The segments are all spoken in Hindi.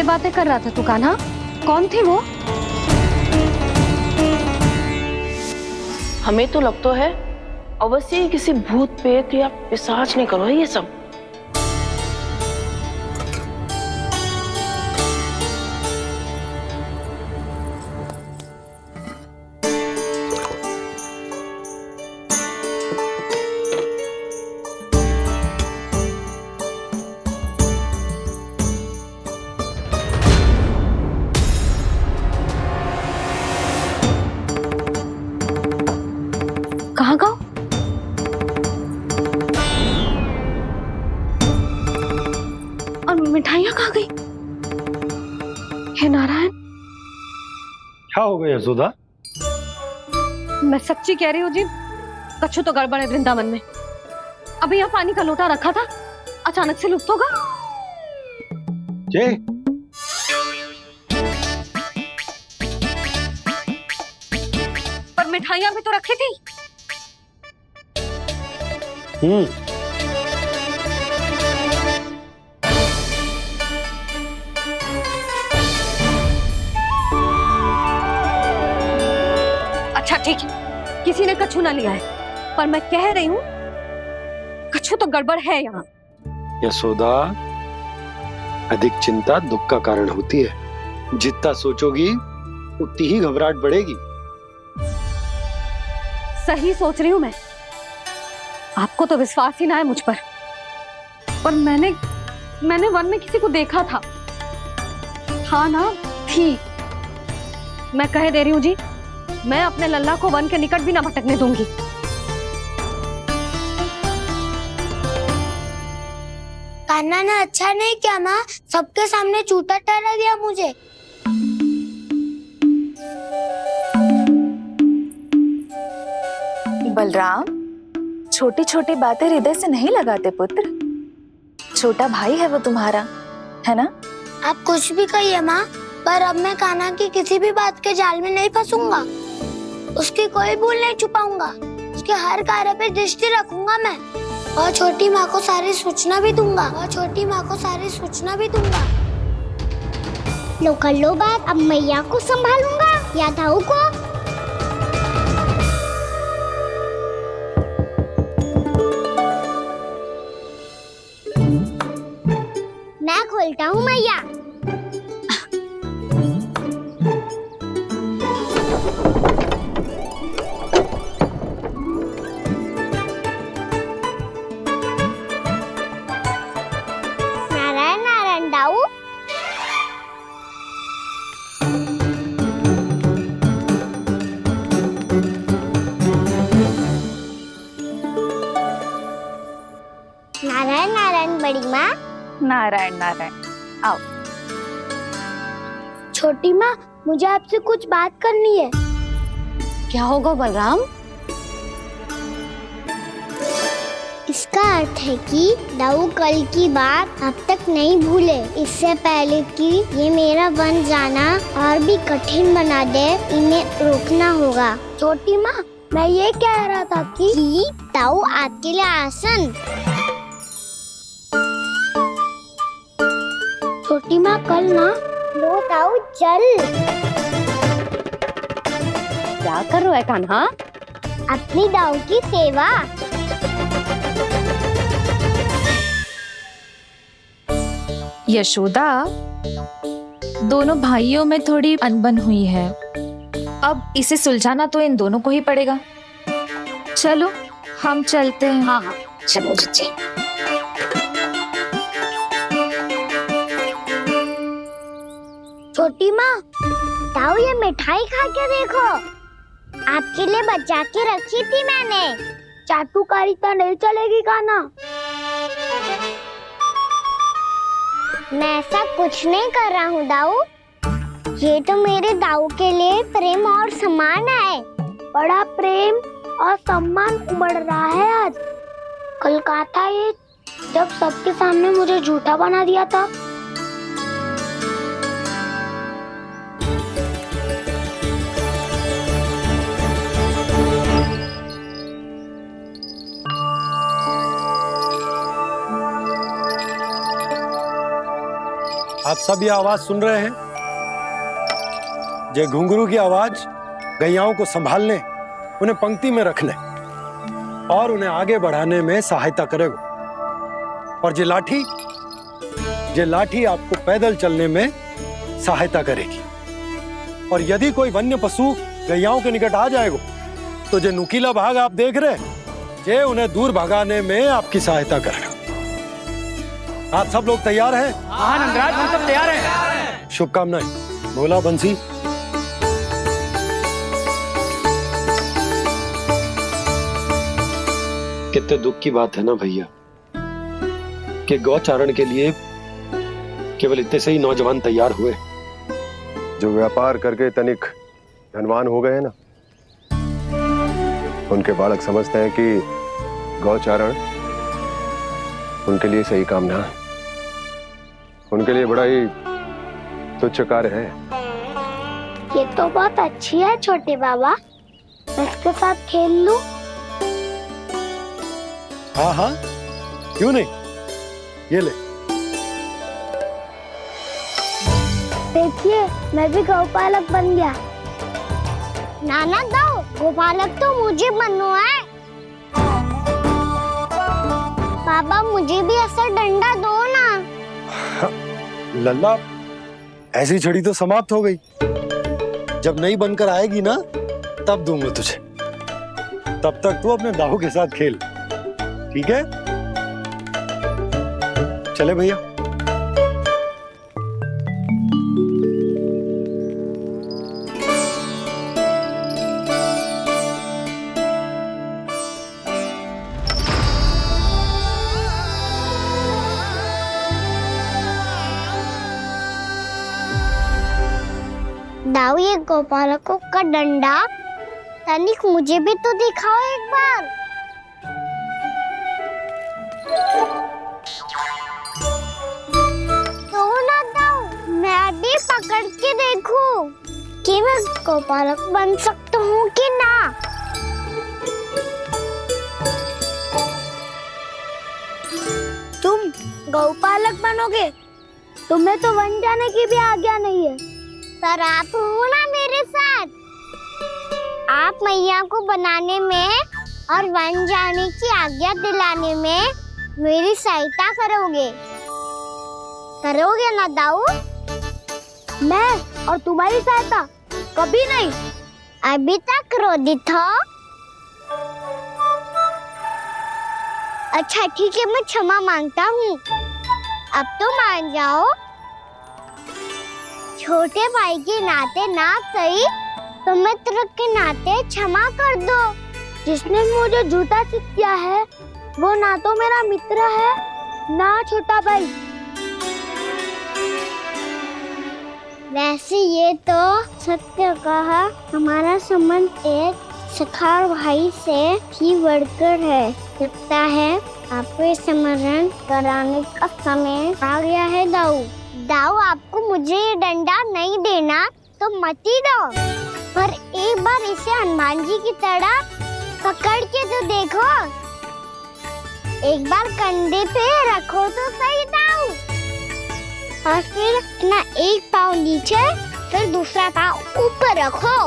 किससे बातें कर रहा था तू कान्हा? कौन थी वो? हमें तो लगता है अवश्य ही किसी भूत प्रेत या पिशाच ने करो ये सब। कहाँ गाँव? और मिठाइयाँ कहाँ गई? हे नारायण, क्या हो गया यशोदा? मैं सच्ची कह रही हूँ जी, कछु तो गड़बड़ है वृंदावन में। अभी यहाँ पानी का लोटा रखा था, अचानक से लुप्त होगा। जय, पर मिठाइयाँ भी तो रखी थी। अच्छा ठीक है, किसी ने कछु ना लिया है, पर मैं कह रही हूँ कछु तो गड़बड़ है यहाँ। यशोदा, अधिक चिंता दुख का कारण होती है। जितना सोचोगी उतनी ही घबराहट बढ़ेगी। सही सोच रही हूँ मैं। आपको तो विश्वास ही ना है मुझ पर। और मैंने वन में किसी को देखा था। हाँ ना, थी। मैं कह दे रही हूँ जी, मैं अपने लल्ला को वन के निकट भी ना भटकने दूंगी। कान्हा ने अच्छा नहीं किया माँ, सबके सामने झूठा ठहरा दिया मुझे। बलराम, छोटी छोटी बातें हृदय से नहीं लगाते पुत्र। छोटा भाई है वो तुम्हारा, है ना? आप कुछ भी कहिए माँ, पर अब मैं कान्हा की किसी भी बात के जाल में नहीं फंसूंगा। उसकी कोई भूल नहीं छुपाऊंगा। उसके हर कार्य पे दृष्टि रखूंगा मैं। और छोटी माँ को सारी सूचना भी दूंगा। लो कर लो बात, अब मैया को संभालूंगा या दाऊ को। मैं खोलता हूँ मैया। नारायण नारायण दाऊ। नारायण नारायण बड़ी माँ। नारायण नारायण, आओ। छोटी माँ, मुझे आपसे कुछ बात करनी है। क्या होगा बलराम? इसका अर्थ है कि दाऊ कल की बात अब तक नहीं भूले। इससे पहले कि ये मेरा वन जाना और भी कठिन बना दे, इन्हें रोकना होगा। छोटी माँ, मैं ये कह रहा था कि दाऊ आपके लिए आसन। छोटी माँ, कल ना लो दाऊ जल। क्या कर रहा है कान्हा? अपनी दाऊ की सेवा। यशोदा, दोनों भाइयों में थोड़ी अनबन हुई है। अब इसे सुलझाना तो इन दोनों को ही पड़ेगा। चलो हम चलते हैं। हाँ हाँ, चलो जी। छोटी माँ, दाऊ ये मिठाई खा के देखो। आपके लिए बचा के रखी थी मैंने। चाटुकारिता नहीं चलेगी कान्हा। मैं ऐसा कुछ नहीं कर रहा हूँ दाऊ। ये तो मेरे दाऊ के लिए प्रेम और सम्मान है। बड़ा प्रेम और सम्मान उमड़ रहा है आज। कल कहा था ये, जब सबके सामने मुझे झूठा बना दिया था। आप सब ये आवाज सुन रहे हैं? जे घुंघरू की आवाज गैयाओं को संभालने, उन्हें पंक्ति में रखने और उन्हें आगे बढ़ाने में सहायता करेगा। और जे लाठी आपको पैदल चलने में सहायता करेगी। और यदि कोई वन्य पशु गैयाओं के निकट आ जाएगा तो जे नुकीला भाग आप देख रहे हैं, जे उन्हें दूर भगाने में आपकी सहायता करेगा। आप सब लोग तैयार हैं? हाँ नंदराज, हम सब तैयार हैं। शुभकामनाएं। बोला बंसी। कितने दुख की बात है ना भैया कि गौचारण के लिए केवल इतने से ही नौजवान तैयार हुए। जो व्यापार करके तनिक धनवान हो गए ना, उनके बालक समझते हैं कि गौचारण उनके लिए सही काम ना है, उनके लिए बड़ा ही तुच्छ कार्य है। ये तो बहुत अच्छी है छोटे बाबा, मैं इसके साथ खेल लूं? हाँ हाँ, क्यों नहीं, ये ले। देखिए, मैं भी गौपालक बन गया। नाना दो, गौपालक तो मुझे बनना है। पापा मुझे भी ऐसा डंडा दो ना। लल्ला, ऐसी छड़ी तो समाप्त हो गई। जब नई बनकर आएगी ना, तब दूंगा तुझे। तब तक तू अपने दाऊ के साथ खेल, ठीक है? चले भैया। दाऊ, ये गोपालकों का डंडा तनिक मुझे भी तो दिखाओ एक बार। तो ना दाऊ, मैं भी पकड़ के देखूं कि मैं गोपालक बन सकता हूँ कि ना। तुम गौपालक बनोगे? तुम्हें तो वन जाने की भी आज्ञा नहीं है। पर आप हो ना मेरे साथ, आप मैया को बनाने में और वन जाने की आज्ञा दिलाने में मेरी सहायता करोगे ना दाऊ? मैं और तुम्हारी सहायता कभी नहीं। अभी तक क्रोधित हो? अच्छा ठीक है, मैं क्षमा मांगता हूँ। अब तो मान जाओ। छोटे भाई के नाते ना सही तो मित्र के नाते क्षमा कर दो। जिसने मुझे झूठा सिखाया है वो ना तो मेरा मित्र है ना छोटा भाई। वैसे ये तो सत्य कहा, हमारा संबंध एक सखार भाई से भी बढ़कर है। लगता है आपको स्मरण कराने का समय आ गया है दाऊ। दाऊ, आपको मुझे ये डंडा नहीं देना तो मत ही दो, पर एक बार इसे हनुमान जी की तरह पकड़ के तो देखो। एक बार कंधे पे रखो तो सही दाऊ, और फिर अपना एक पाँव नीचे फिर दूसरा पाँव ऊपर रखो।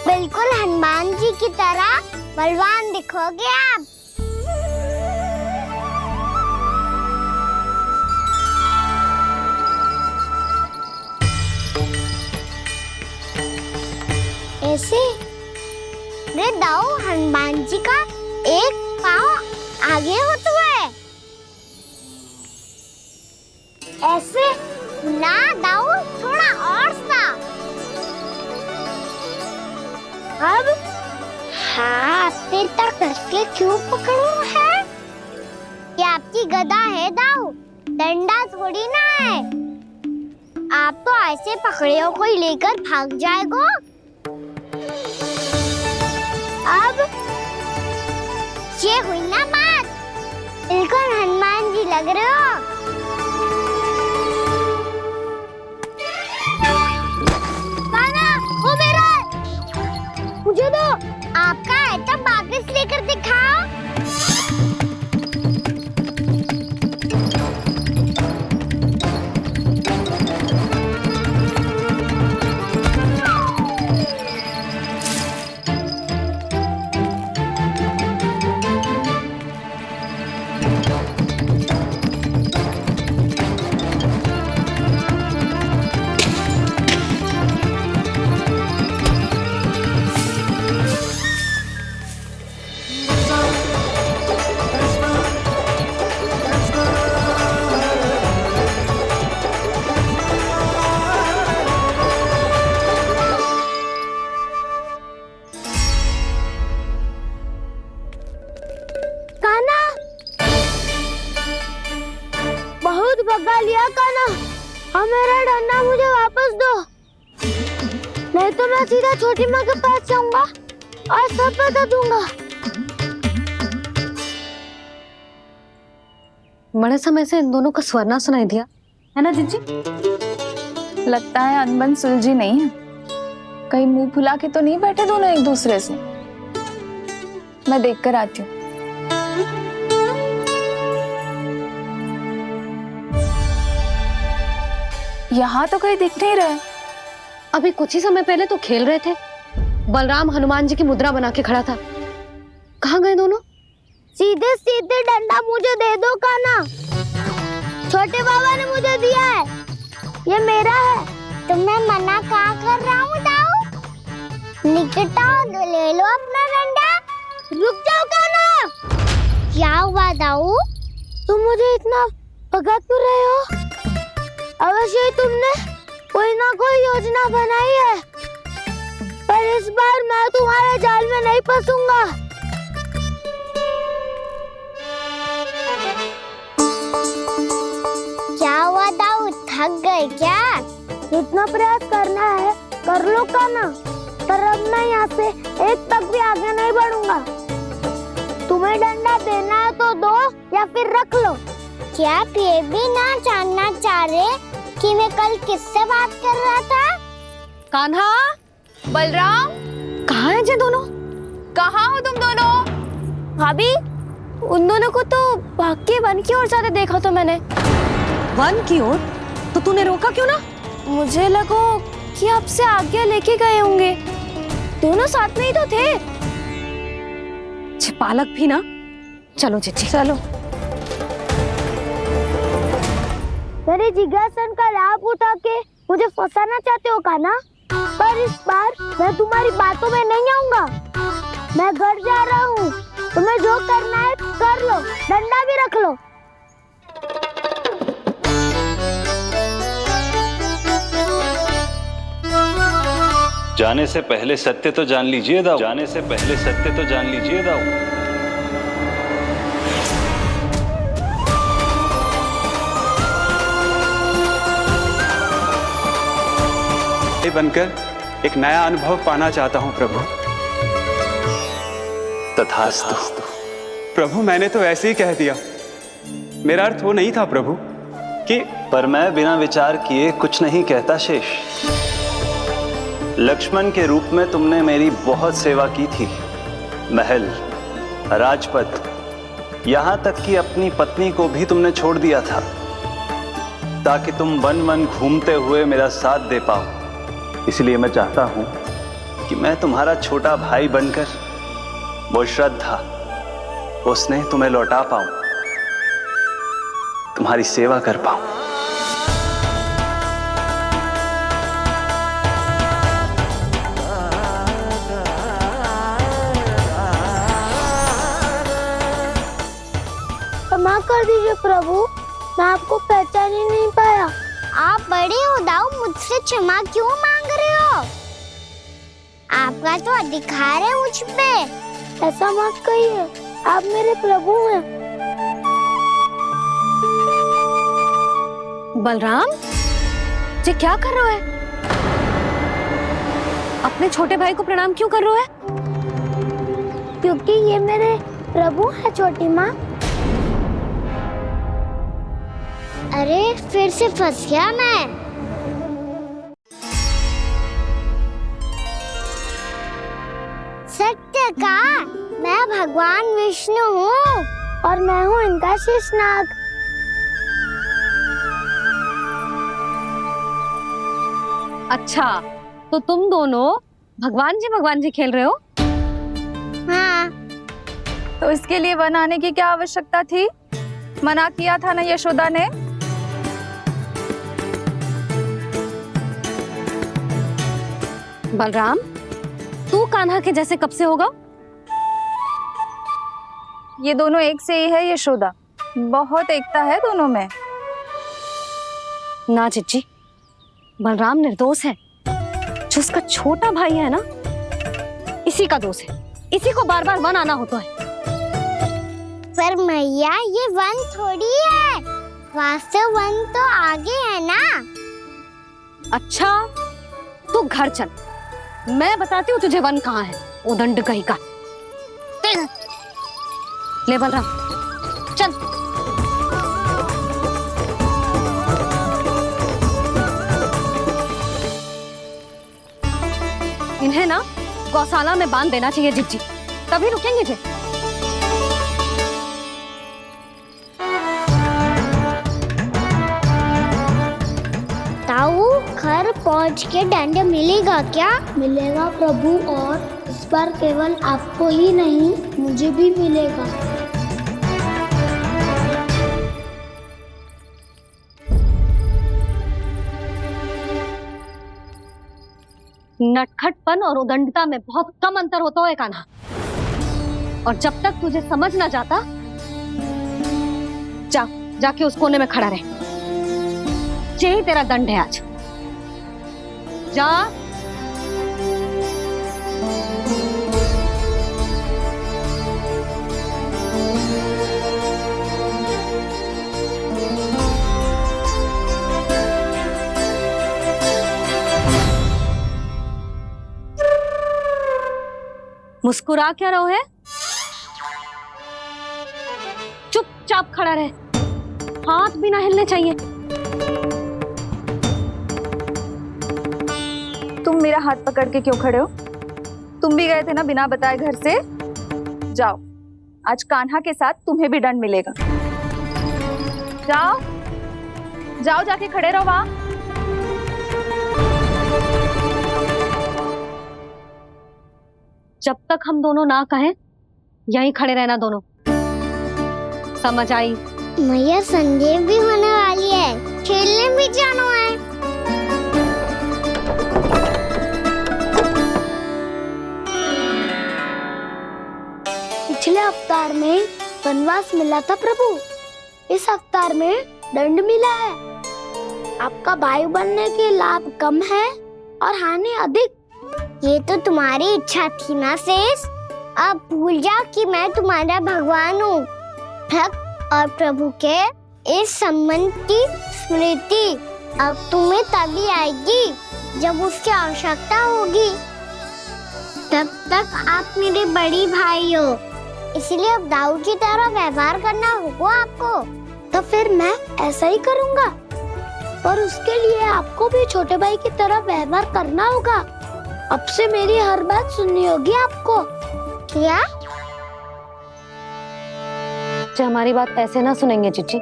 बिल्कुल हनुमान जी की तरह बलवान दिखोगे आप। ऐसे रे दाऊ, हनुमान जी का एक पाँव आगे होता है। ऐसे ना दाऊ, थोड़ा और सा। अब हाथ तक कसके क्यों पकड़ू है? ये आपकी गदा है दाऊ, डंडा थोड़ी ना है। आप तो ऐसे पकड़े हो कोई लेकर भाग जाएगा। अब ये हुई ना बात, बिल्कुल हनुमान जी लग रहे हो। पाना, वो मेरा है। मुझे दो। आपका है तो वापस लेकर दिखाओ। नहीं तो मैं सीधा छोटी माँ के पास जाऊंगा और सब बता दूंगा। बड़े समय से इन दोनों का स्वर ना सुनाई दिया, है ना जिज्जी? लगता है अनबन सुलझी नहीं है। कहीं मुंह फुला के तो नहीं बैठे दोनों एक दूसरे से। मैं देख कर आती हूँ। यहाँ तो कहीं दिख नहीं रहे। अभी कुछ ही समय पहले तो खेल रहे थे। बलराम हनुमान जी की मुद्रा बना के खड़ा था। कहाँ गए दोनों? सीधे सीधे डंडा मुझे दे दो कान्हा। छोटे बाबा ने मुझे दिया है, ये मेरा है। तो मैं मना कहाँ कर रहा हूँ दाऊ? निकटा ले लो अपना डंडा। रुक जाओ कान्हा। क्या हुआ दाऊ? तुम मुझे इतना भगा क्यों रहे हो? अवश्य ही तुमने कोई ना कोई योजना बनाई है, पर इस बार मैं तुम्हारे जाल में नहीं फंसूंगा। क्या हुआ दाऊ, थक गए क्या? इतना प्रयास करना है कर लो कान्हा, पर अब मैं यहाँ से एक तक भी आगे नहीं बढ़ूंगा। तुम्हें डंडा देना है तो दो या फिर रख लो। क्या आप ये भी ना जानना चाह रहे कि मैं कल किससे बात कर रहा था? कान्हा, बलराम, कहाँ हैं ये दोनों? कहाँ हो तुम दोनों? भाभी, उन दोनों को तो भाग के वन की ओर जाते देखा तो मैंने। वन की ओर? तो तूने रोका क्यों ना? मुझे लगा कि आपसे आगे लेके गए होंगे। दोनों साथ में ही तो थे। पालक भी ना। चलो जिज्जी, चलो। मेरे जिज्ञासन का लाभ उठा के मुझे फंसाना चाहते हो कान्हा, पर इस बार मैं तुम्हारी बातों में नहीं आऊंगा। मैं घर जा रहा हूँ, तुम्हें जो करना है कर लो, डंडा भी रख लो। जाने से पहले सत्य तो जान लीजिए दाऊ। जाने से पहले सत्य तो जान लीजिए दाऊ। बनकर एक नया अनुभव पाना चाहता हूं प्रभु। तथास्तु। प्रभु, मैंने तो ऐसे ही कह दिया। मेरा अर्थ वो नहीं था प्रभु कि। पर मैं बिना विचार किए कुछ नहीं कहता शेष। लक्ष्मण के रूप में तुमने मेरी बहुत सेवा की थी। महल, राजपथ, यहां तक कि अपनी पत्नी को भी तुमने छोड़ दिया था ताकि तुम वन वन घूमते हुए मेरा साथ दे पाओ। इसलिए मैं चाहता हूं कि मैं तुम्हारा छोटा भाई बनकर वो श्रद्धा, वो स्नेह तुम्हें लौटा पाऊं, तुम्हारी सेवा कर पाऊं। क्षमा कर दीजिए प्रभु, मैं आपको पहचान ही नहीं पाया। आप बड़े हो दाऊ, मुझसे क्षमा क्यों मांग रहे हो? आपका तो अधिकार है मुझ पे। ऐसा मत कहिए, आप मेरे प्रभु हैं। बलराम, ये क्या कर रहे हो? अपने छोटे भाई को प्रणाम क्यों कर रहे हो? क्योंकि ये मेरे प्रभु है छोटी माँ। अरे फिर से फंस गया मैं। सत्य का, मैं भगवान विष्णु हूँ और मैं हूँ इनका शेषनाग। अच्छा, तो तुम दोनों भगवान जी खेल रहे हो? हाँ। तो इसके लिए वन आने की क्या आवश्यकता थी? मना किया था ना यशोदा ने। बलराम, तू कान्हा के जैसे कब से होगा? ये दोनों एक से ही है यशोदा, बहुत एकता है दोनों में। ना जिज्जी, बलराम निर्दोष है। जो उसका छोटा भाई है ना, इसी का दोष है। इसी को बार बार वन आना होता है। पर मैया, ये वन थोड़ी है, वास्तव वन तो आगे है ना। अच्छा, तू घर चल, मैं बताती हूँ तुझे वन कहाँ है, उदंड कहीं का। ले बलराम चल। इन्हें ना गौशाला में बांध देना चाहिए जिज्जी, तभी रुकेंगे जे। ताऊ घर पहुंच के दंड मिलेगा क्या? मिलेगा प्रभु, और इस बार केवल आपको ही नहीं मुझे भी मिलेगा। नटखटपन और उदंडता में बहुत कम अंतर होता है कान्हा, और जब तक तुझे समझ ना जाता, जाके उस कोने में खड़ा रहे। यही तेरा दंड है आज। जा। मुस्कुरा क्या रहो है? चुपचाप खड़ा रहे, हाथ भी ना हिलने चाहिए। तुम मेरा हाथ पकड़ के क्यों खड़े हो? तुम भी गए थे ना बिना बताए घर से। जाओ, आज कान्हा के साथ तुम्हें भी दंड मिलेगा। जाओ जाओ, जाके खड़े रहो वहां। जब तक हम दोनों ना कहें, यहीं खड़े रहना दोनों। समझ आई? मैया संध्या भी होने वाली है, खेलने भी जाना है। पिछले अवतार में वनवास मिला था प्रभु, इस अवतार में दंड मिला है। आपका भाई बनने के लाभ कम है और हानि अधिक। ये तो तुम्हारी इच्छा थी ना शेष, अब भूल जाओ कि मैं तुम्हारा भगवान हूँ। भक्त और प्रभु के इस संबंध की स्मृति अब तुम्हें तभी आएगी जब उसकी आवश्यकता होगी। तब तक आप मेरे बड़ी भाई हो, इसलिए अब दाऊ की तरह व्यवहार करना होगा आपको। तो फिर मैं ऐसा ही करूँगा, पर उसके लिए आपको भी छोटे भाई की तरह व्यवहार करना होगा। अब से मेरी हर बात सुननी होगी आपको। क्या? जो हमारी बात ऐसे ना सुनेंगे चिच्ची,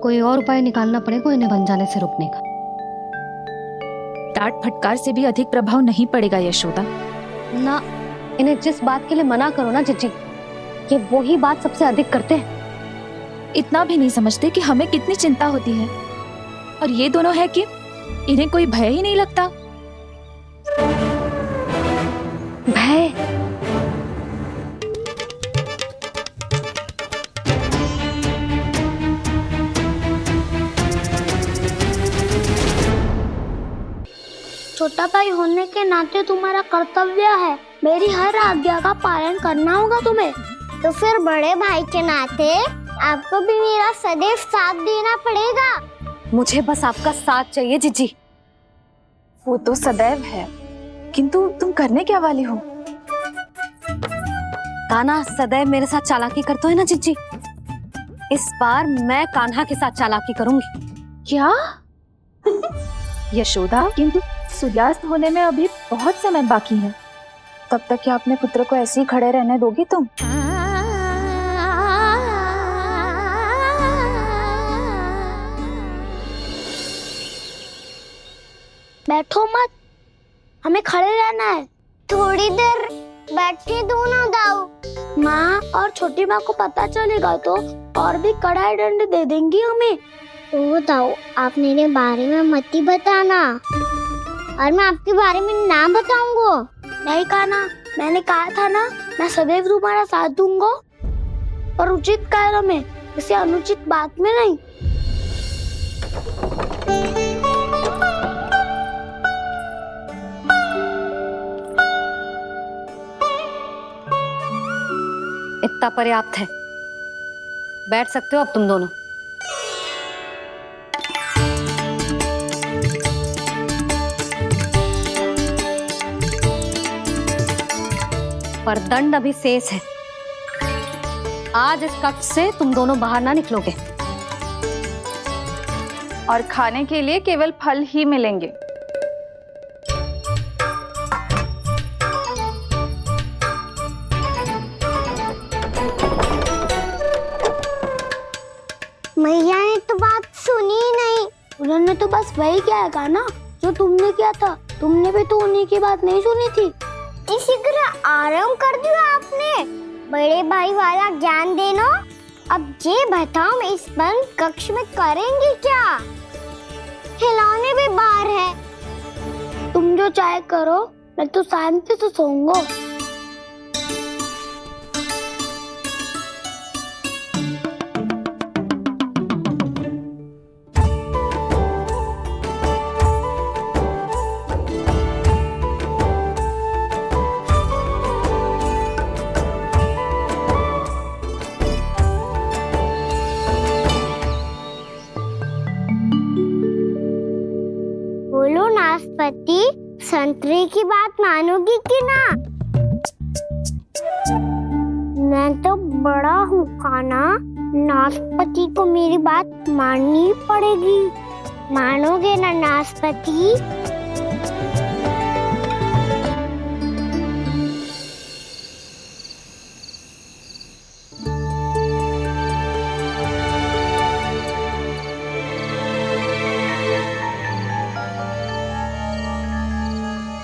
कोई और उपाय निकालना पड़ेगा इन्हें बन जाने से रुकने का। डांट फटकार से भी अधिक प्रभाव नहीं पड़ेगा यशोदा। ना, इन्हें जिस बात के लिए मना करो ना चिच्ची, ये वही बात सबसे अधिक करते हैं। इतना भी नहीं समझते कि हमें कितनी चिंता होती है, और ये दोनों है कि इन्हें कोई भय ही नहीं लगता। भय? छोटा भाई होने के नाते तुम्हारा कर्तव्य है, मेरी हर आज्ञा का पालन करना होगा तुम्हें। तो फिर बड़े भाई के नाते आपको भी मेरा सदैव साथ देना पड़ेगा। मुझे बस आपका साथ चाहिए जिज्जी। वो तो सदैव है, किंतु तुम करने क्या वाली हो? कान्हा सदैव मेरे साथ चालाकी करते है ना जिज्जी, इस बार मैं कान्हा के साथ चालाकी करूंगी। क्या? यशोदा, किंतु सूर्यास्त होने में अभी बहुत समय बाकी है, तब तक क्या अपने पुत्र को ऐसे ही खड़े रहने दोगी तुम? बैठो मत, हमें खड़े रहना है। थोड़ी देर बैठे दो ना दाऊ। माँ और छोटी माँ को पता चलेगा तो और भी कड़ा दंड दे देंगी हमें। ओ दाऊ, आप मेरे बारे में मत ही बताना, और मैं आपके बारे में ना बताऊंगा। नहीं कान्हा, मैंने कहा था ना, मैं सदैव तुम्हारा साथ दूंगा, पर उचित कार्य में, किसी अनुचित बात में नहीं। इतना पर्याप्त है, बैठ सकते हो अब तुम दोनों। पर दंड अभी शेष है। आज इस कक्ष से तुम दोनों बाहर ना निकलोगे। और खाने के लिए केवल फल ही मिलेंगे। मैया ने तो बात सुनी ही नहीं। उन्होंने तो बस वही कहा ना जो तुमने किया था। तुमने भी तो उन्हीं की बात नहीं सुनी थी। इसी तरह आराम कर दिया आपने। बड़े भाई वाला ज्ञान देना। अब ये बताओ हम इस बंद कक्ष में करेंगे क्या? खिलौने भी बाहर है। तुम जो चाहे करो, मैं तो शांति से सोऊंगा। बोलो नाशपाती, संतरे की बात मानोगी कि ना? मैं तो बड़ा हूँ काना, नाशपाती को मेरी बात माननी पड़ेगी। मानोगे ना नाशपाती?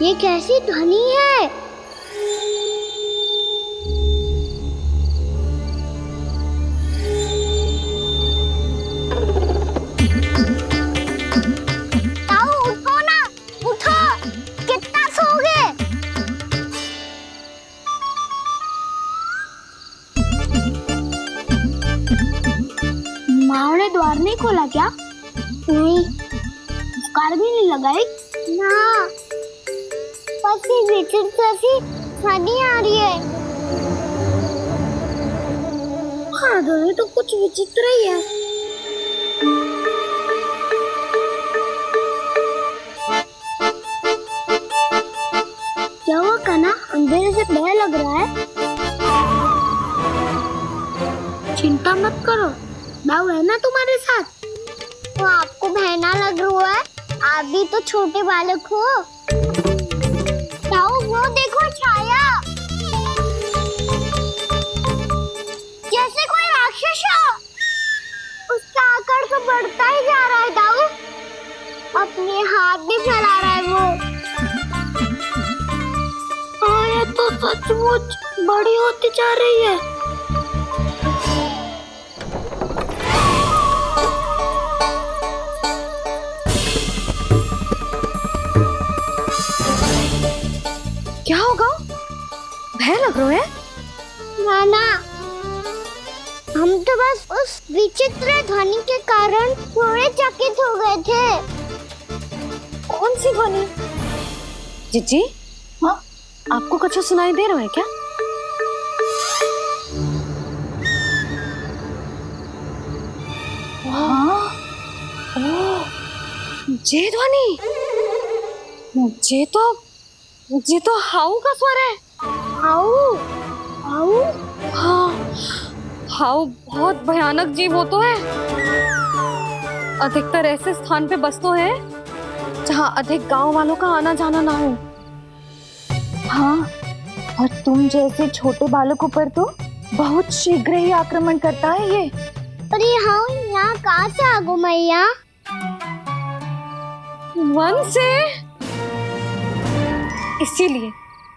ये कैसी ध्वनि है? ताऊ उठो ना, उठो। कितना सोओगे? माँ ने द्वार नहीं खोला क्या? नहीं। कार भी नहीं लगाई? ना। बस ये विचित्र सी ध्वनि आ रही है। हाँ, ध्वनि तो कुछ विचित्र ही है। क्या हुआ कान्हा? अंधेरे से डर लग रहा है। चिंता मत करो, दाऊ है ना तुम्हारे साथ। तो आपको बहना लग रहा है? आप भी तो छोटे बालक हो। ताऊ वो देखो छाया, जैसे कोई राक्षस हो। उसका आकार तो बढ़ता ही जा रहा है ताऊ। अपने हाथ भी फैला रहा है वो। हाँ, ये तो सचमुच बड़ी होती जा रही है। क्या होगा? भय लग रहा है? नाना, हम तो बस उस विचित्र ध्वनि के कारण थोड़े चकित हो गए थे। कौन सी ध्वनि? जीजी, हाँ, आपको कुछ सुनाई दे रहा है क्या? हाँ, ओह, ये ध्वनि, ये तो हाउ का स्वर है। हाउ? हाउ? हाँ, हाउ बहुत भयानक जीव हो तो है। अधिकतर ऐसे स्थान पे बसते हैं जहाँ अधिक गांव वालों का आना जाना ना हो। हाँ, और तुम जैसे छोटे बालकों पर तो बहुत शीघ्र ही आक्रमण करता है ये। पर ये हाउ यहाँ कहाँ से आ गो मैया? वन से।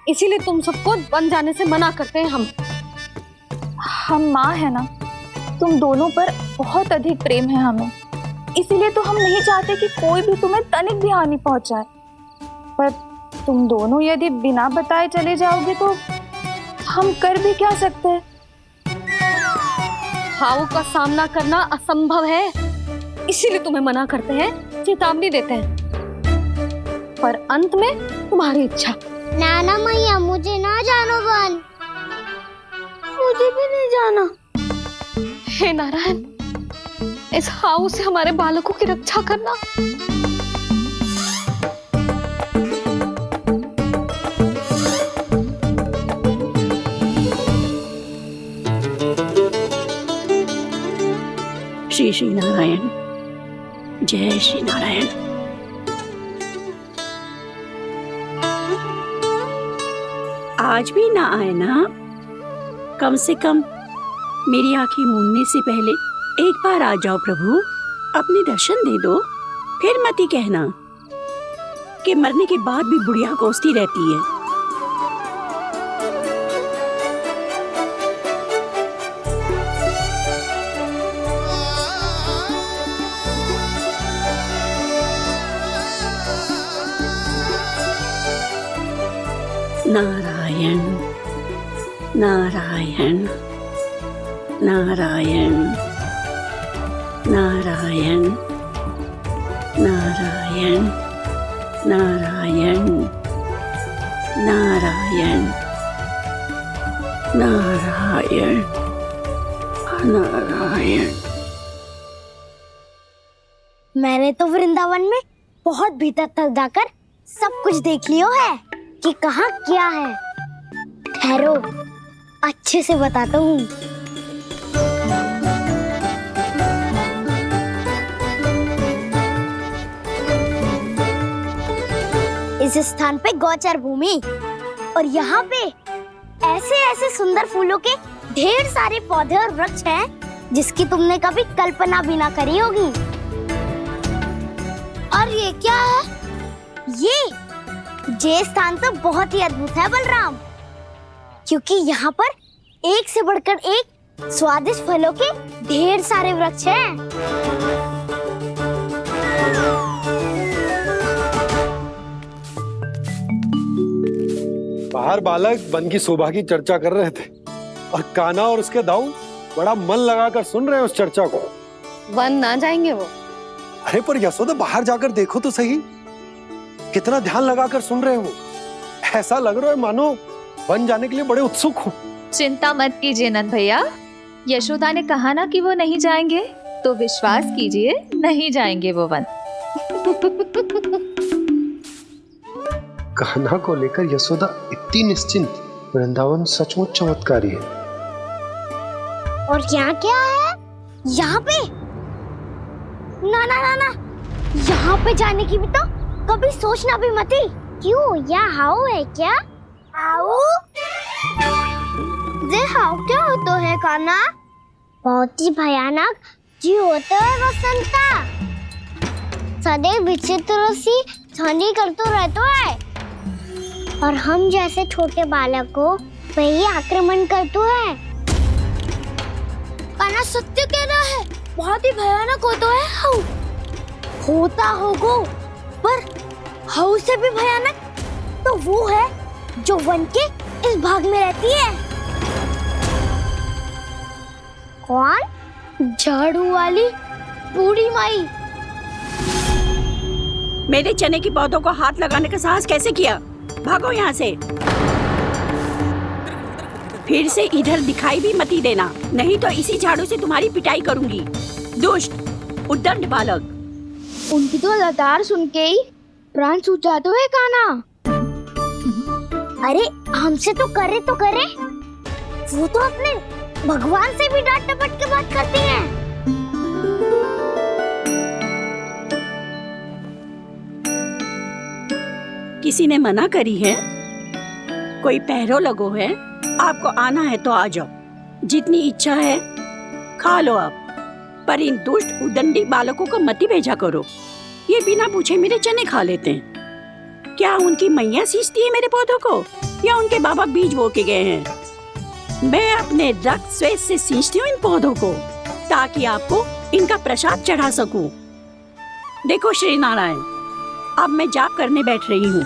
इसीलिए तुम सबको वन जाने से मना करते हैं हम माँ है ना, तुम दोनों पर बहुत अधिक प्रेम है हमें। इसीलिए तो हम नहीं चाहते कि कोई भी तुम्हें तनिक भी हानि पहुंचाए। पर तुम दोनों यदि बिना बताए चले जाओगे तो हम कर भी क्या सकते हैं? हाउ का सामना करना असंभव है, इसीलिए तुम्हें मना करते हैं, चेतावनी देते हैं। पर अंत में तुम्हारी इच्छा। नाना मैया, मुझे ना जानो वन। मुझे भी नहीं जाना। हे नारायण, इस हाउ से हमारे बालकों की रक्षा करना। जय श्री नारायण, जय श्री नारायण। आज भी ना आए ना? कम से कम मेरी आंखें मूंदने से पहले एक बार आ जाओ प्रभु, अपने दर्शन दे दो। फिर मत ही कहना कि मरने के बाद भी बुढ़िया कोसती रहती है। नारायण नारायण नारायण नारायण नारायण नारायण नारायण नारायण नारायण। मैंने तो वृंदावन में बहुत भीतर तक जाकर सब कुछ देख लियो है कि कहाँ क्या है। ठहरो, अच्छे से बताता हूँ। इस स्थान पे गौचर भूमि और यहाँ पे ऐसे ऐसे सुंदर फूलों के ढेर सारे पौधे और वृक्ष हैं जिसकी तुमने कभी कल्पना भी ना करी होगी। और ये क्या है? ये स्थान तो बहुत ही अद्भुत है बलराम, क्योंकि यहाँ पर एक से बढ़कर एक स्वादिष्ट फलों के ढेर सारे वृक्ष हैं। बाहर बालक वन की शोभा की चर्चा कर रहे थे और कान्हा और उसके दाऊ बड़ा मन लगाकर सुन रहे हैं उस चर्चा को। वन ना जाएंगे वो? अरे पर यशोदा, बाहर जाकर देखो तो सही, कितना ध्यान लगाकर सुन रहे हो। ऐसा लग रहा है मानो वन जाने के लिए बड़े उत्सुक हो। चिंता मत कीजिए नंद भैया, यशोदा ने कहा ना कि वो नहीं जाएंगे, तो विश्वास कीजिए नहीं जाएंगे वो वन। कान्हा को लेकर यशोदा इतनी निश्चिंत, वृंदावन सचमुच चमत्कारी है। और यहाँ क्या है? यहाँ पे ना ना ना ना, यहाँ पे जाने की भी तो कभी सोचना भी मत ही। क्यों, यहाँ हाउ है क्या? हाउ? ये हाउ क्या होता है कान्हा? बहुत ही भयानक जी होता है वसंता। सदैव विचित्र सी ध्वनि करते रहता है और हम जैसे छोटे बालक को वही आक्रमण करते है। कान्हा सत्य कह रहा है, बहुत ही भयानक होता है हाउ। होता होगा, पर हाउ से भी भयानक तो वो है जो वन के इस भाग में रहती है। कौन? झाड़ू वाली बूढ़ी माई। मेरे चने की पौधों को हाथ लगाने का साहस कैसे किया? भागो यहाँ से। फिर से इधर दिखाई भी मत ही देना, नहीं तो इसी झाड़ू से तुम्हारी पिटाई करूंगी। दुष्ट उद्दंड बालक। उनकी तो लतार सुन के ही प्राण सूझ जाते हैं कान्हा। अरे हमसे तो करे, वो तो अपने भगवान से भी डांट डपट के बात करती हैं। किसी ने मना करी है? कोई पहरो लगो है? आपको आना है तो आ जाओ, जितनी इच्छा है खा लो आप, पर इन दुष्ट उदंडी बालकों को मत ही भेजा करो। ये बिना पूछे मेरे चने खा लेते हैं। क्या उनकी मैया सींचती है मेरे पौधों को, या उनके बाबा बीज बो के गए हैं? मैं अपने रक्त स्वेद से सींचती हूँ इन पौधों को, ताकि आपको इनका प्रसाद चढ़ा सकूं। देखो श्री नारायण, अब मैं जाप करने बैठ रही हूँ।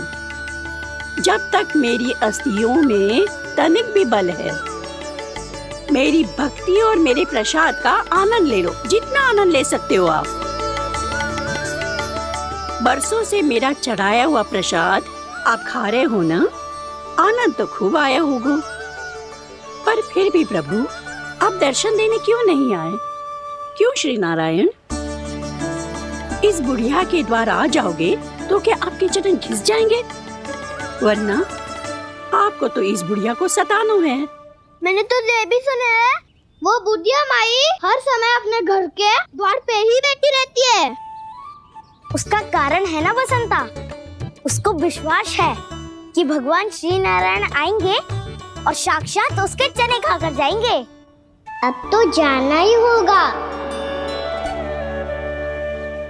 जब तक मेरी अस्थियों में तनिक भी बल है, मेरी भक्ति और मेरे प्रसाद का आनंद ले लो, जितना आनंद ले सकते हो आप। बरसों से मेरा चढ़ाया हुआ प्रसाद आप खा रहे हो ना, आनंद तो खूब आया होगा। पर फिर भी प्रभु, आप दर्शन देने क्यों नहीं आए? क्यों श्री नारायण? इस बुढ़िया के द्वार आ जाओगे तो क्या आपके चरण घिस जाएंगे? वरना आपको तो इस बुढ़िया को सताना है। मैंने तो ये भी सुना है वो बुढ़िया माई हर समय अपने घर के द्वार पे ही बैठी रहती है। उसका कारण है ना बसंता, उसको विश्वास है कि भगवान श्री नारायण आएंगे और साक्षात उसके चने खाकर जाएंगे। अब तो जाना ही होगा।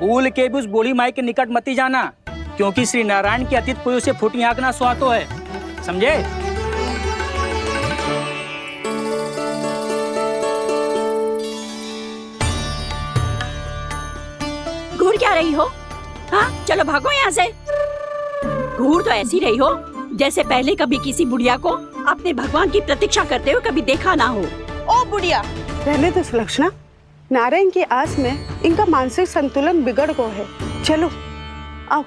भूल के भी उस बूढ़ी माई के निकट मत जाना, क्योंकि श्री नारायण के अतीत कोई उसे फूटी हाँकना स्वातो है, समझे? घूर क्या रही हो? हाँ, चलो भागो यहाँ से। घूर तो ऐसी रही हो जैसे पहले कभी किसी बुढ़िया को अपने भगवान की प्रतीक्षा करते हुए कभी देखा ना हो। ओ बुढ़िया, रहने दो सुलक्षणा, नारायण की आस में इनका मानसिक संतुलन बिगड़ गया है। चलो आओ।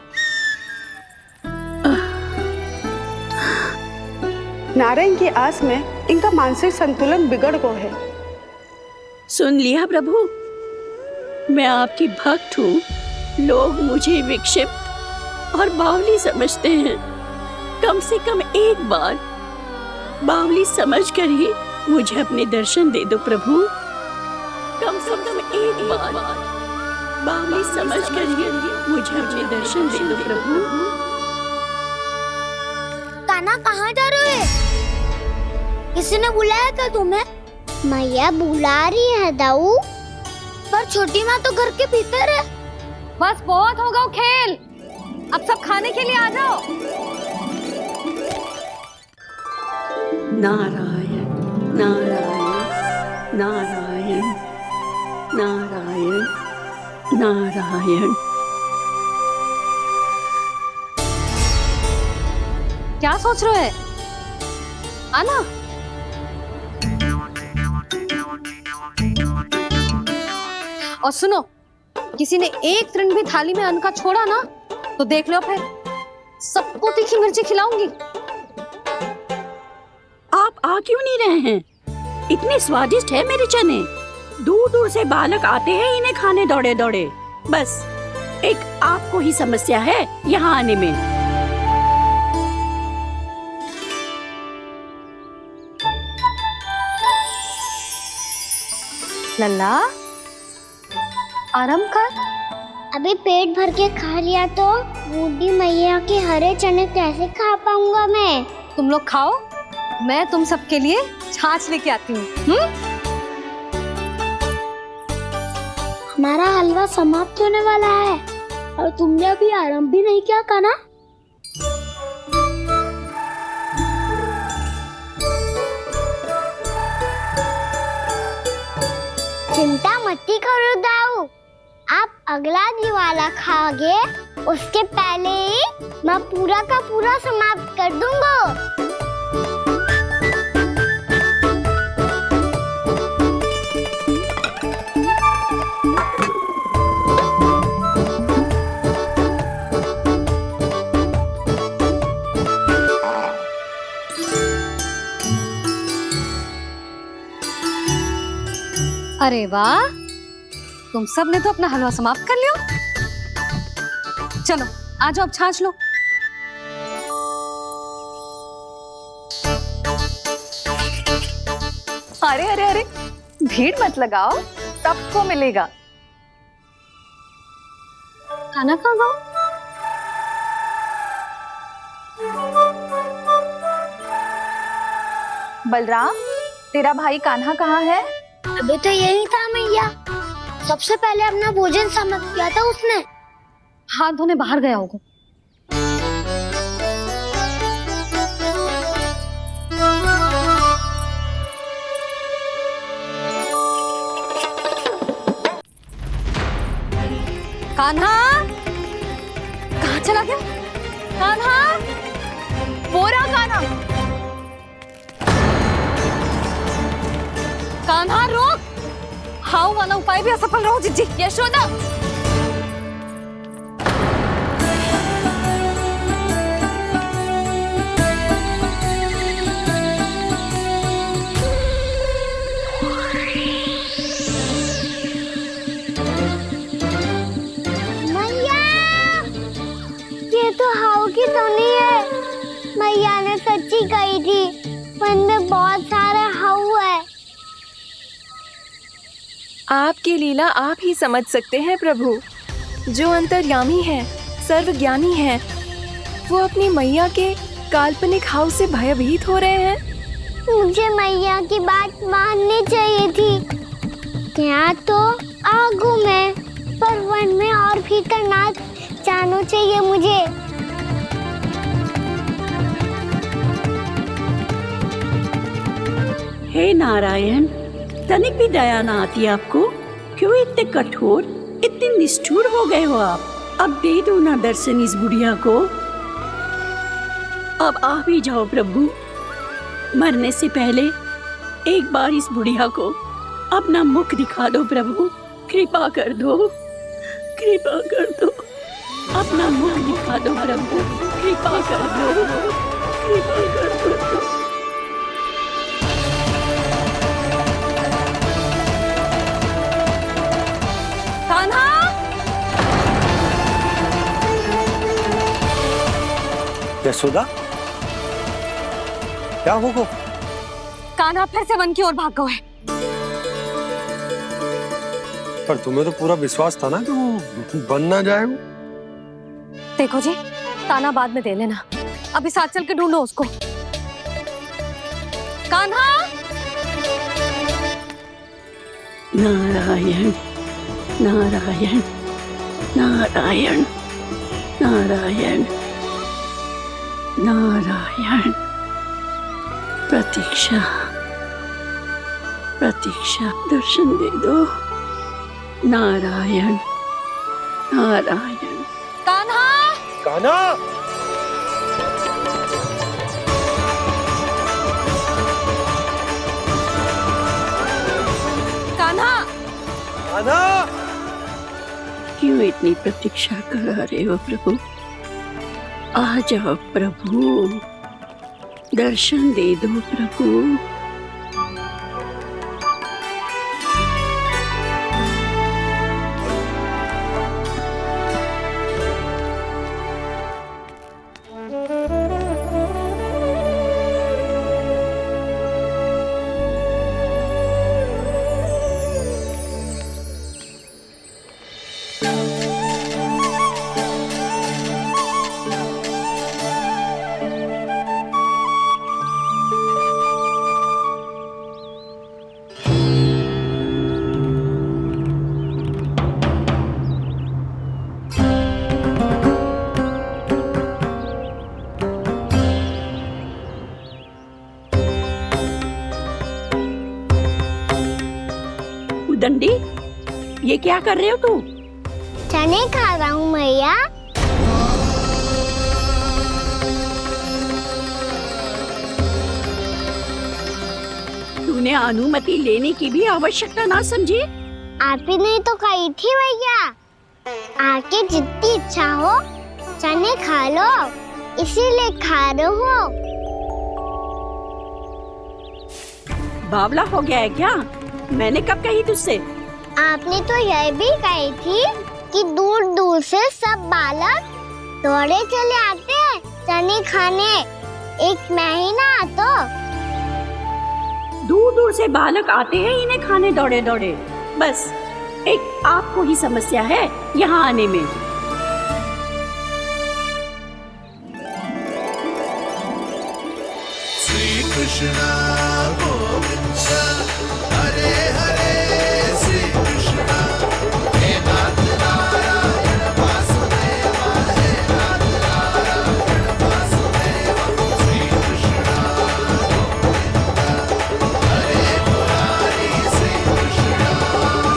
नारायण की आस में इनका मानसिक संतुलन बिगड़ गया है। सुन लिया प्रभु, मैं आपकी भक्त हूँ। लोग मुझे विक्षिप्त और बावली समझते हैं। कम से कम एक बार बावली समझकर ही मुझे अपने दर्शन दे दो प्रभु। कम से कम एक बार बावली समझकर ही मुझे अपने दर्शन दे दो प्रभु। कान्हा कहाँ जा रहे हो? किसी ने बुलाया क्या तुम्हें? मैया बुला रही है दाऊ, पर छोटी माँ तो घर के भीतर है। बस बहुत होगा वो खेल, अब सब खाने के लिए आ जाओ। नारायण नारायण नारायण नारायण नारायण। क्या सोच रहे हो? आना। और सुनो, किसी ने एक तृण भी थाली में अन्न का छोड़ा ना तो देख लो, फिर सबको तीखी मिर्ची खिलाऊंगी। आप आ क्यों नहीं रहे हैं? इतने स्वादिष्ट है मेरे चने। दूर दूर से बालक आते हैं इन्हें खाने दौड़े दौड़े। बस एक आपको ही समस्या है यहाँ आने में। लल्ला, आराम कर। अभी पेट भर के खा लिया तो बूढ़ी मैया के हरे चने कैसे खा पाऊंगा मैं? तुम लोग खाओ, मैं तुम सबके लिए छाछ लेके आती हूँ। हमारा हलवा समाप्त होने वाला है और तुमने अभी आराम भी नहीं किया कान्हा। चिंता मत करो दाऊ, आप अगला दिवाला खाओगे उसके पहले ही मैं पूरा का पूरा समाप्त कर दूंगा। अरे वाह, तुम सब ने तो अपना हलवा समाप्त कर लिया। चलो आ जाओ, अब छाछ लो। अरे अरे अरे, भीड़ मत लगाओ, सबको मिलेगा। खाना खा गो। बलराम, तेरा भाई कान्हा कहाँ है? अभी तो यही था मैया, सबसे पहले अपना भोजन समाप्त किया था उसने। हाथ धोने बाहर गया होगा। कान्हा कहाँ चला गया? कान्हा, बोरा कान्हा। कान्हा रोक, हाउ वाला उपाय भी असफल रहो जिज्जी। यशोदा, मैया, ये तो हाउ की धुनी है। मैया ने सच्ची कही थी, मन में बहुत सारे हाउ है। आपकी लीला आप ही समझ सकते हैं प्रभु। जो अंतर्यामी है, सर्वज्ञानी है, वो अपनी मैया के काल्पनिक हाव से भयभीत हो रहे हैं। मुझे मैया की बात माननी चाहिए थी। यहाँ तो आगू में, पर वन में और भीतर ना जाना चाहिए मुझे। हे नारायण, तनिक भी दया ना आती आपको? क्यों इतने कठोर, इतने निष्ठुर हो गए हो आप? अब दे दो ना दर्शन इस बुढ़िया को। अब आ भी जाओ प्रभु। मरने से पहले एक बार इस बुढ़िया को अपना मुख दिखा दो प्रभु। कृपा कर दो, कृपा कर दो। अपना मुख दिखा दो प्रभु। कृपा कर दो, कृपा कर दो। कान्हा! यशोदा, क्या हो? कान्हा फिर से वन की ओर भाग गए। पर तुम्हें तो पूरा विश्वास था ना कि वो बन ना जाए। देखो जी, ताना बाद में दे लेना, अभी साथ चल के ढूंढो उसको। कान्हा! नारायण नारायण नारायण नारायण नारायण। प्रतीक्षा प्रतीक्षा, दर्शन दे दो। नारायण नारायण। कान्हा! कान्हा! कान्हा! कान्हा! क्यों इतनी प्रतीक्षा करा रहे हो प्रभु? आ जाओ प्रभु, दर्शन दे दो प्रभु। दंडी, ये क्या कर रहे हो तू? चने खा रहा हूँ मैया। तूने अनुमति लेने की भी आवश्यकता ना समझी? आप ही नहीं तो कही थी भैया, आके जितनी इच्छा हो चने खा लो, इसीलिए खा रहे हो। बावला हो गया है क्या? मैंने कब कही तुझसे? आपने तो यह भी कही थी कि दूर दूर से सब बालक दौड़े चले आते हैं चने खाने, एक महीना तो दूर दूर से बालक आते हैं इन्हें खाने दौड़े दौड़े। बस एक आपको ही समस्या है यहाँ आने में। श्री कृष्ण गोविंद हरे हरे, श्री कृष्ण हे नाथ नारायण वासुदेव, हे नाथ नारायण वासुदेव। श्री कृष्ण गोविंद हरे मुरारी, श्री कृष्ण गोविंद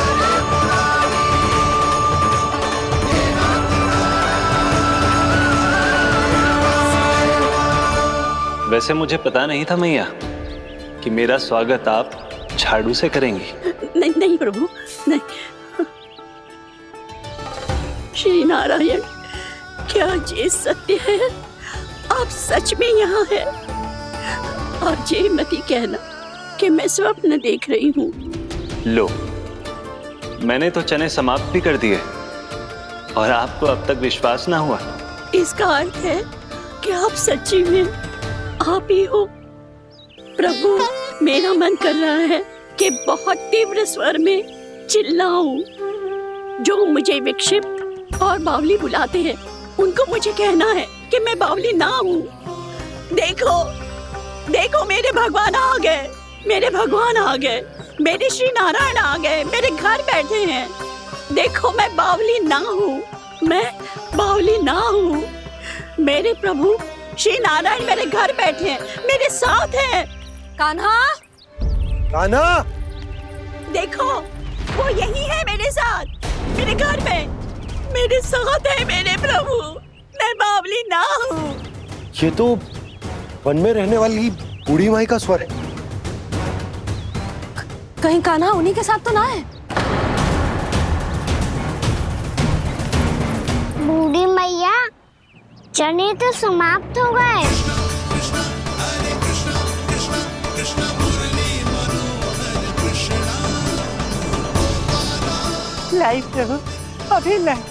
हरे मुरारी, हे नाथ वैसे मुझे पता नहीं था मैया कि मेरा स्वागत आप झाड़ू से करेंगी। नहीं नहीं प्रभु, नहीं। श्री नारायण, क्या ये सत्य है? आप सच में यहाँ हैं? और ये मत कहना कि मैं स्वप्न देख रही हूँ। लो, मैंने तो चने समाप्त भी कर दिए और आपको अब तक विश्वास ना हुआ। इसका अर्थ है कि आप सच्ची में आप ही हो। प्रभु मेरा मन कर रहा है कि बहुत तीव्र स्वर में चिल्लाऊं। जो मुझे विक्षिप्त और बावली बुलाते हैं उनको मुझे कहना है कि मैं बावली ना हूँ। देखो देखो, मेरे भगवान आ गए, मेरे भगवान आ गए, मेरे श्री नारायण आ गए, मेरे घर बैठे हैं। देखो मैं बावली ना हूँ, मैं बावली ना हूँ। मेरे प्रभु श्री नारायण मेरे घर बैठे हैं, मेरे साथ हैं। कान्हा, कान्हा, देखो वो यही है मेरे साथ, मेरे घर में मेरे साथ है मेरे प्रभु। मैं बावली ना हूँ। ये तो वन में रहने वाली बूढ़ी माई का स्वर है। कहीं कान्हा उन्हीं के साथ तो ना है? बूढ़ी मैया, चने तो समाप्त हो गए। लाई प्रभु, अभी लाई।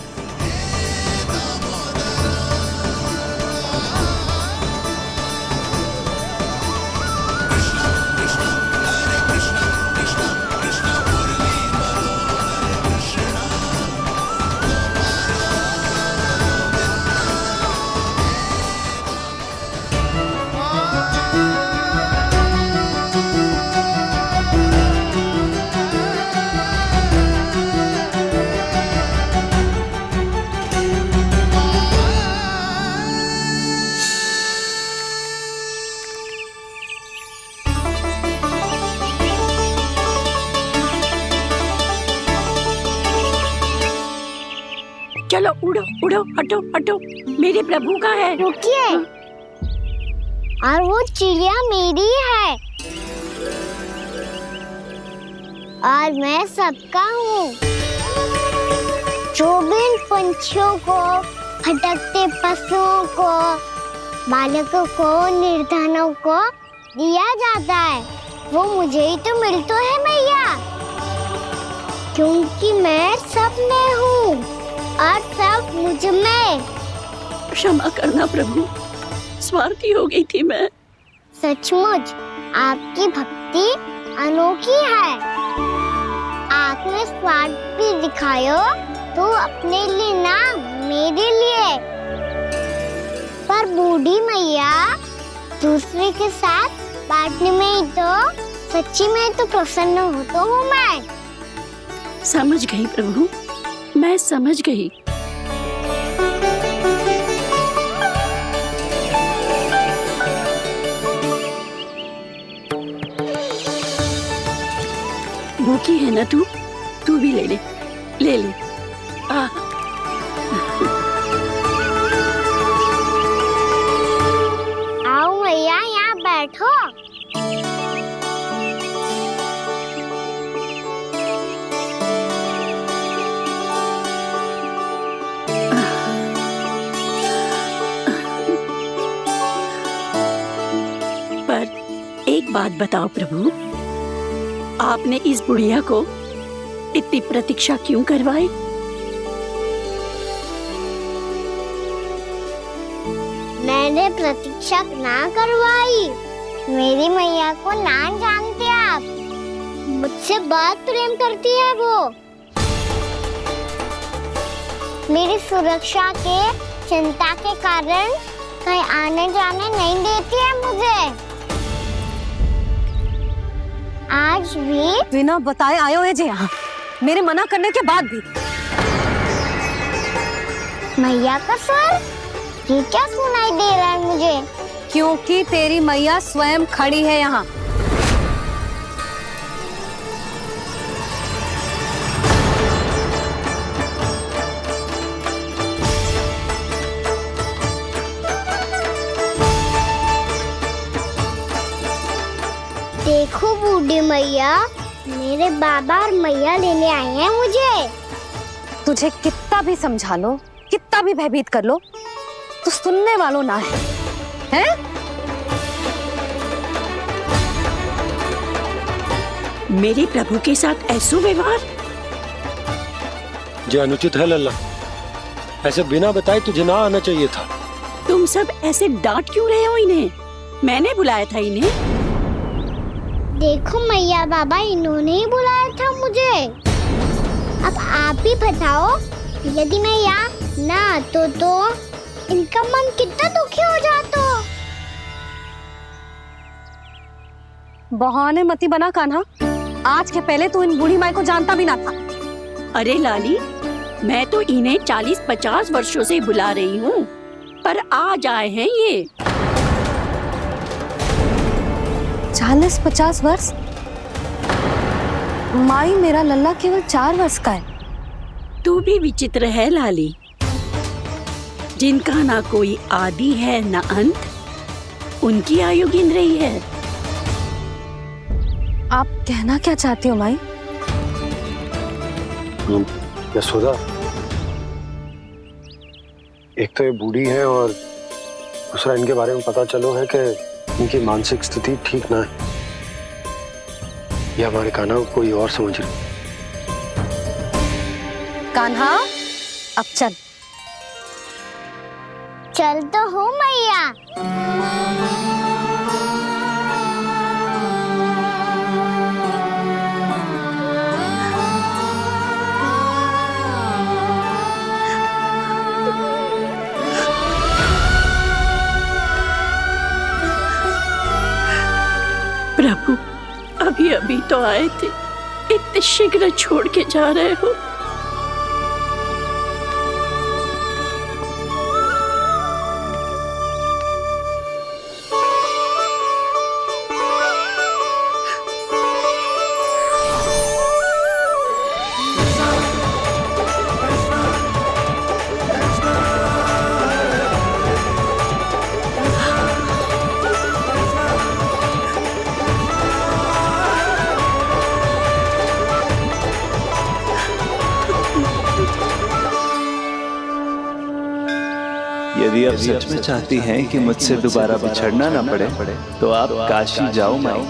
चलो उड़ो उड़ो, हटो हटो, मेरे प्रभु का है। रुकिए, और वो चिड़िया मेरी है और मैं सबका हूँ। जो भी इन पंछियों को, भटकते पशुओं को, बालकों को, निर्धनों को दिया जाता है वो मुझे ही तो मिलता है मैया, क्योंकि मैं सब में हूँ और सब मुझ में। क्षमा करना प्रभु, स्वार्थी हो गई थी मैं। सचमुच आपकी भक्ति अनोखी है। आपने स्वार्थ भी दिखायो तो अपने लिए ना, मेरे लिए। पर बूढ़ी मैया, दूसरे के साथ बांटने में ही तो सच्ची में तो प्रसन्न होता हूँ मैं। समझ गई प्रभु, मैं समझ गई। भूखी है ना तू भी ले ले, ले ले। आओ मैया, यहाँ बैठो। पर एक बात बताओ प्रभु, आपने इस बुढ़िया को इतनी प्रतीक्षा क्यों करवाई? मैंने प्रतीक्षा ना करवाई। मेरी मैया को ना जानते आप, मुझसे बहुत प्रेम करती है वो। मेरी सुरक्षा के चिंता के कारण कहीं आने जाने नहीं देती है मुझे। आज भी बिना बताए आयो है जी यहाँ, मेरे मना करने के बाद भी। मैया का स्वर, ये क्या सुनाई दे रहा है मुझे? क्योंकि तेरी मैया स्वयं खड़ी है यहाँ। देखो बूढ़ी मैया, मेरे बाबा और मैया लेने आए हैं मुझे। तुझे कितना भी समझा लो, कितना भी भयभीत कर लो, तो सुनने वालों ना है, हैं? मेरे प्रभु के साथ ऐसा व्यवहार जो अनुचित है लल्ला। ऐसे बिना बताए तुझे ना आना चाहिए था। तुम सब ऐसे डांट क्यों रहे हो इन्हें? मैंने बुलाया था इन्हें। देखो मैया बाबा, इन्होंने ही बुलाया था मुझे। अब आप ही बताओ, यदि मैं यहाँ ना आतो तो इनका मन कितना दुखी हो जाता। बहाने मती बना कान्हा, आज के पहले तू इन बूढ़ी माई को जानता भी ना था। अरे लाली, मैं तो इन्हें 40-50 वर्षों से बुला रही हूँ, पर आज आए हैं ये। 40-50 वर्ष? माई, मेरा लल्ला केवल 4 वर्ष का है। तू भी विचित्र है लाली, जिनका ना कोई आदि है ना अंत, उनकी आयु गिन रही है। आप कहना क्या चाहती हो माई? यशोदा, एक तो ये बूढ़ी है और दूसरा इनके बारे में पता चलो है कि इनकी मानसिक स्थिति ठीक ना है। ये हमारे कान्हा को कोई और समझ रही। कान्हा, अब चल। चल तो हूँ मैया। प्रभु, अभी अभी तो आए थे, इतने शीघ्र छोड़ के जा रहे हो। यदि आप सच में चाहती हैं कि मुझसे दोबारा बिछड़ना न पड़े तो आप काशी जाओ माई।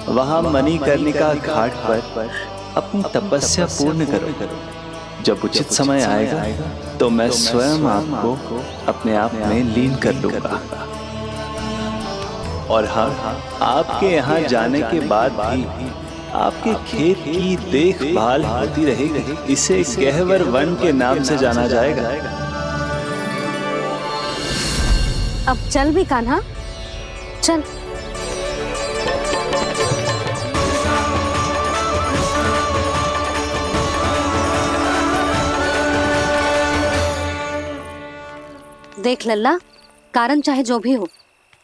वहां मणिकर्णिका घाट पर अपनी तपस्या पूर्ण करो। जब उचित समय आएगा तो मैं स्वयं आपको अपने आप में लीन कर लूंगा। और हाँ, आपके यहाँ जाने के बाद भी आपके खेत की देखभाल होती रहेगी। इसे गहवर वन के नाम से जाना जाएगा। अब चल भी कान्हा, चल। देख लल्ला, कारण चाहे जो भी हो,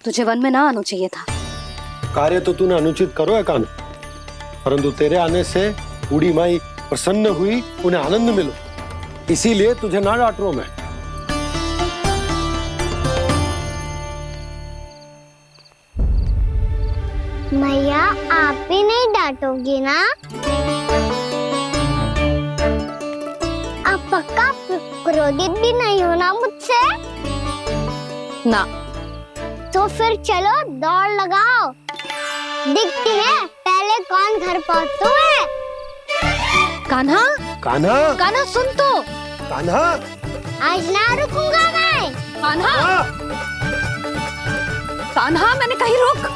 तुझे वन में ना आना चाहिए था। कार्य तो तूने अनुचित करो है कान्हा, परंतु तेरे आने से बूढ़ी माई प्रसन्न हुई, उन्हें आनंद मिलो, इसीलिए तुझे ना डांट रहा हूं मैं। मैया, आप भी नहीं डांटोगी ना? आप पक्का क्रोधित भी नहीं हो ना मुझसे? ना। तो फिर चलो दौड़ लगाओ, दिखती है पहले कौन घर पहुंचता है। कान्हा, कान्हा, कान्हा सुन तो। कान्हा, आज ना रुकूंगा मैं। कान्हा, कान्हा, मैंने कही रुक।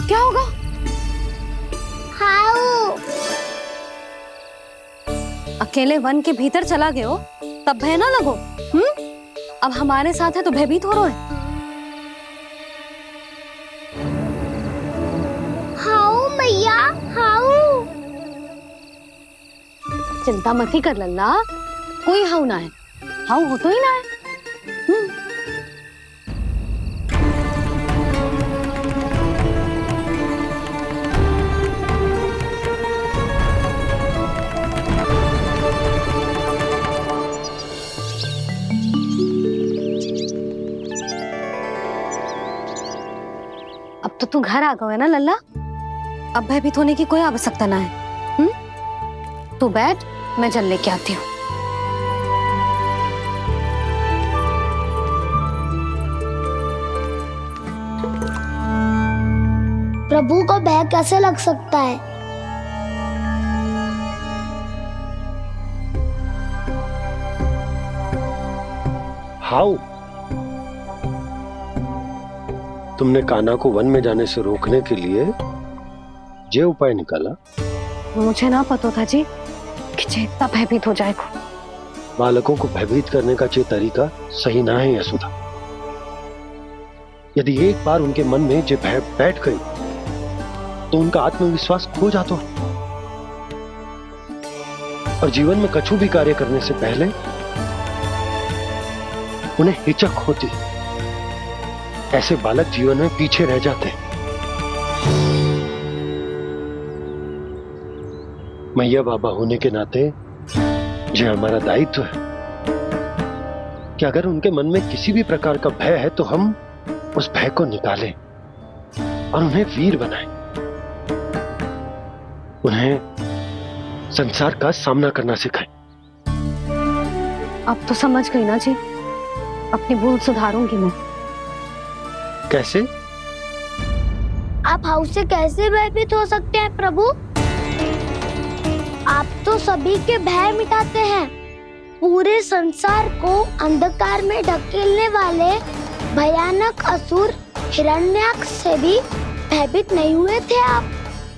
क्या होगा? हाउ। अकेले वन के भीतर चला गए हो, तब भय ना लगो। अब हमारे साथ है तो भयभीत हो रहे हैं। हाउ मैया, हाउ। चिंता मत ही कर लल्ला, कोई हाउ ना है। हाउ हो तो ही ना है। अब तो तू घर आ गया है ना लल्ला, अब भयभीत होने की कोई आवश्यकता ना है। तू बैठ, मैं जल लेके आती हूँ। प्रभु को भय कैसे लग सकता है? हाउ? तुमने कान्हा को वन में जाने से रोकने के लिए ये उपाय निकाला? मुझे ना पता था जी कि जे इतना भयभीत हो जाएगा। बालकों को भयभीत करने का ये तरीका सही ना है यशोदा। यदि एक बार उनके मन में ये भय बैठ गई तो उनका आत्मविश्वास खो जाता है और जीवन में कछु भी कार्य करने से पहले उन्हें हिचक होती। ऐसे बालक जीवन में पीछे रह जाते हैं। मैया बाबा होने के नाते ये हमारा दायित्व है कि अगर उनके मन में किसी भी प्रकार का भय है तो हम उस भय को निकालें और उन्हें वीर बनाएं। उन्हें संसार का सामना करना सिखाएं। अब तो समझ गई ना जी, अपनी भूल सुधारूंगी मैं। कैसे? आप हाउस से कैसे भयभीत हो सकते हैं प्रभु? आप तो सभी के भय मिटाते हैं। पूरे संसार को अंधकार में ढकेलने वाले भयानक असुर हिरण्याक्ष से भी भयभीत नहीं हुए थे आप।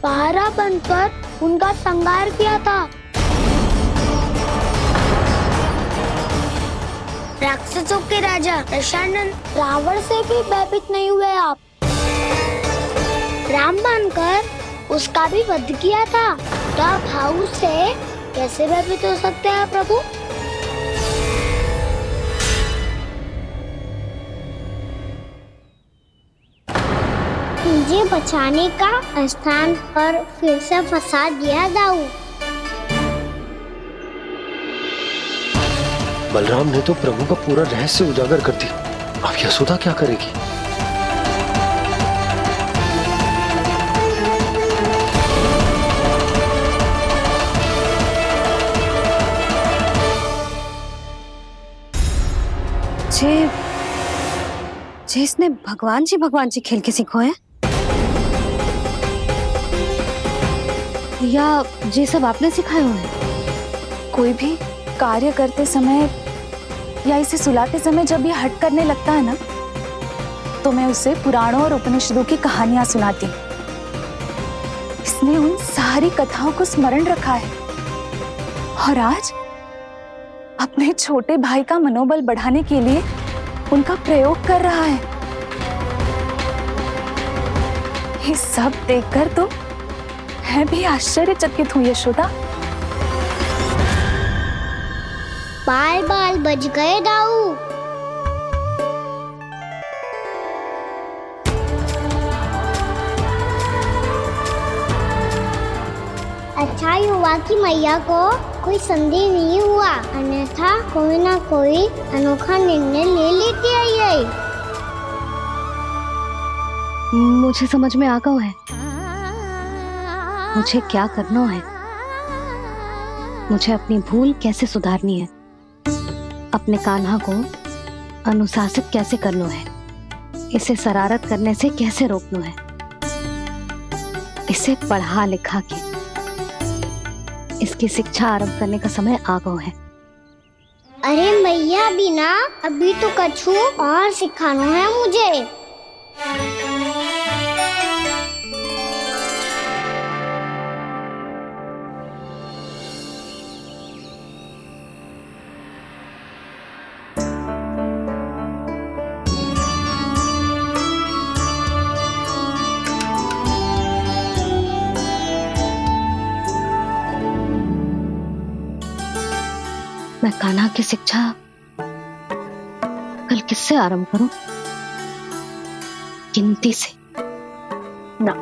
पहरा बनकर उनका संहार किया था। राक्षसों के राजा दशानन रावण से भी भयभीत नहीं हुए आप। राम बनकर उसका भी वध किया था। तो आप हाउस से कैसे भयभीत हो सकते हैं प्रभु? मुझे बचाने का स्थान पर फिर से फंसा दिया दाऊ। बलराम ने तो प्रभु का पूरा रहस्य उजागर कर दी। अब यशोदा क्या करेगी? जे इसने भगवान जी खेल के सीखो है या ये सब आपने सिखाए हुए हैं? कोई भी कार्य करते समय या इसे सुलाते समय जब ये हट करने लगता है ना, तो मैं उसे पुराणों और उपनिषदों की कहानियां सुनाती। इसने उन सारी कथाओं को स्मरण रखा है और आज अपने छोटे भाई का मनोबल बढ़ाने के लिए उनका प्रयोग कर रहा है। ये सब देखकर तो मैं भी आश्चर्यचकित हूँ यशोदा। बाल बाल बज गए दाऊ। अच्छा ही हुआ कि मैया को कोई संदेह नहीं हुआ, अन्यथा कोई ना कोई अनोखा निर्णय ले लेती है ये। मुझे समझ में आ गया है मुझे क्या करना है। मुझे अपनी भूल कैसे सुधारनी है, अपने कान्हा को अनुशासित कैसे करना है, इसे शरारत करने से कैसे रोकना है, इसे पढ़ा लिखा के इसकी शिक्षा आरंभ करने का समय आ गया है। अरे मैया बिना अभी तो कछु और सिखाना है मुझे। मैं कान्हा की शिक्षा कल किससे आरंभ करूं? गिनती से ना,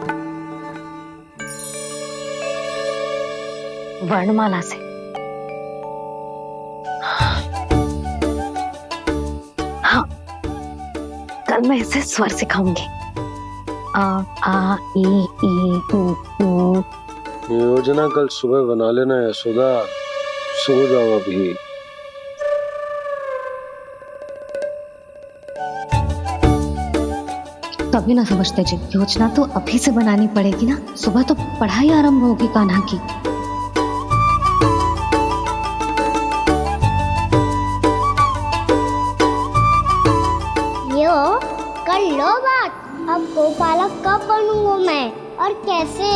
वर्णमाला से। हाँ, कल मैं इसे स्वर सिखाऊंगी। आ आ ई ई उ। योजना कल सुबह बना लेना यशोदा, सो जाओ अभी। कभी ना समझते जी, योजना तो अभी से बनानी पड़ेगी ना। सुबह तो पढ़ाई आरंभ होगी कान्हा की। कर लो बात। अब गोपालक कब बनूंगा मैं और कैसे?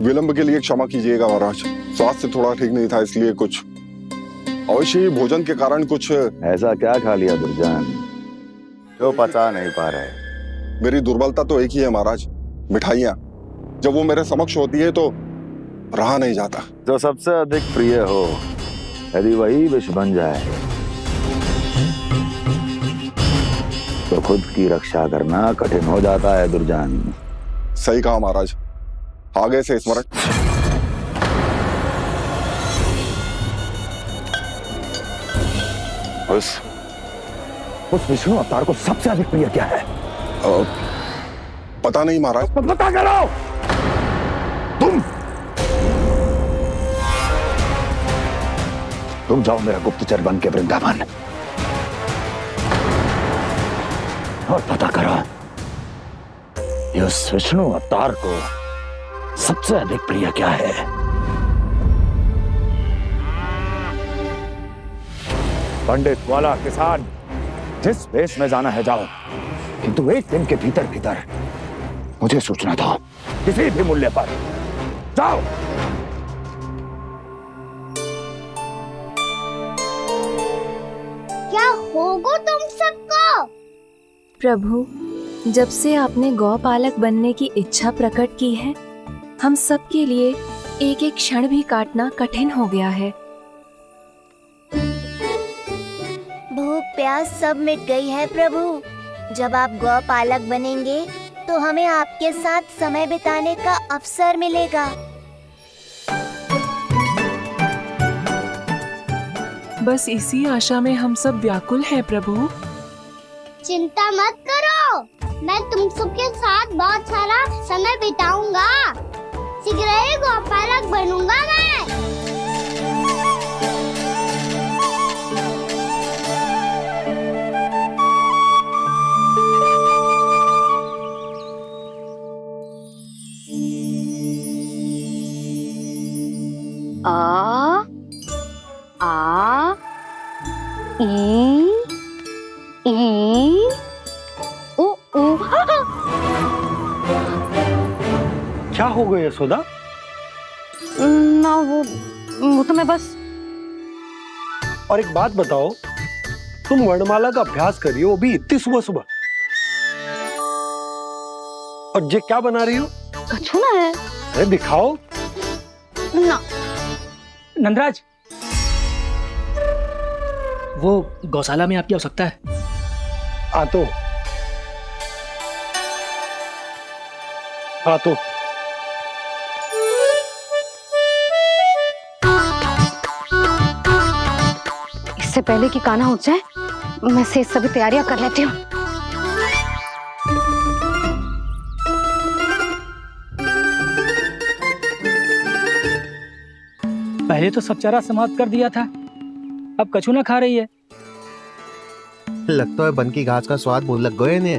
विलंब के लिए क्षमा कीजिएगा महाराज, स्वास्थ्य थोड़ा ठीक नहीं था इसलिए कुछ अवश्य ही भोजन के कारण कुछ। ऐसा क्या खा लिया दुर्जन जो पचा नहीं पा रहे? मेरी दुर्बलता तो एक ही है महाराज, मिठाइयाँ। जब वो मेरे समक्ष होती है तो रहा नहीं जाता। जो सबसे अधिक प्रिय हो यदि वही विष बन जाए तो खुद की रक्षा करना कठिन हो जाता है दुर्जन। सही कहा महाराज, आगे से स्मरण। उस विष्णु अवतार को सबसे अधिक प्रिय क्या है? पता नहीं महाराज। पता करो। तुम जाओ मेरा गुप्तचर बन के वृंदावन और पता करो इस विष्णु अवतार को सबसे अधिक प्रिय क्या है। पंडित वाला किसान जिस वेश में जाना है जाओ, किंतु एक दिन के भीतर भीतर मुझे सूचना दो, किसी भी मूल्य पर जाओ। क्या होगा तुम सबको? प्रभु, जब से आपने गौपालक बनने की इच्छा प्रकट की है, हम सब के लिए एक एक क्षण भी काटना कठिन हो गया है। भूख प्यास सब मिट गई है प्रभु। जब आप गौपालक बनेंगे तो हमें आपके साथ समय बिताने का अवसर मिलेगा। बस इसी आशा में हम सब व्याकुल हैं प्रभु। चिंता मत करो, मैं तुम सबके साथ बहुत सारा समय बिताऊंगा। शीघ्र ही गोपालक बनूंगा मैं। आ ई उ उ। क्या हो गया यशोदा? ना वो तो मैं बस। और एक बात बताओ, तुम वर्णमाला का अभ्यास कर रही हो, अभी इतनी सुबह सुबह, और ये क्या बना रही हो? कछुआ है। अरे दिखाओ ना। नंदराज, वो गौशाला में आपकी आवश्यकता है। आ तो इससे पहले कि कान्हा उठ जाए, मैं से सभी तैयारियां कर लेती हूँ। पहले तो सब चारा समाप्त कर दिया था, अब कछू ना खा रही है। लगता है बन की घास का स्वाद भूल लग गए ने।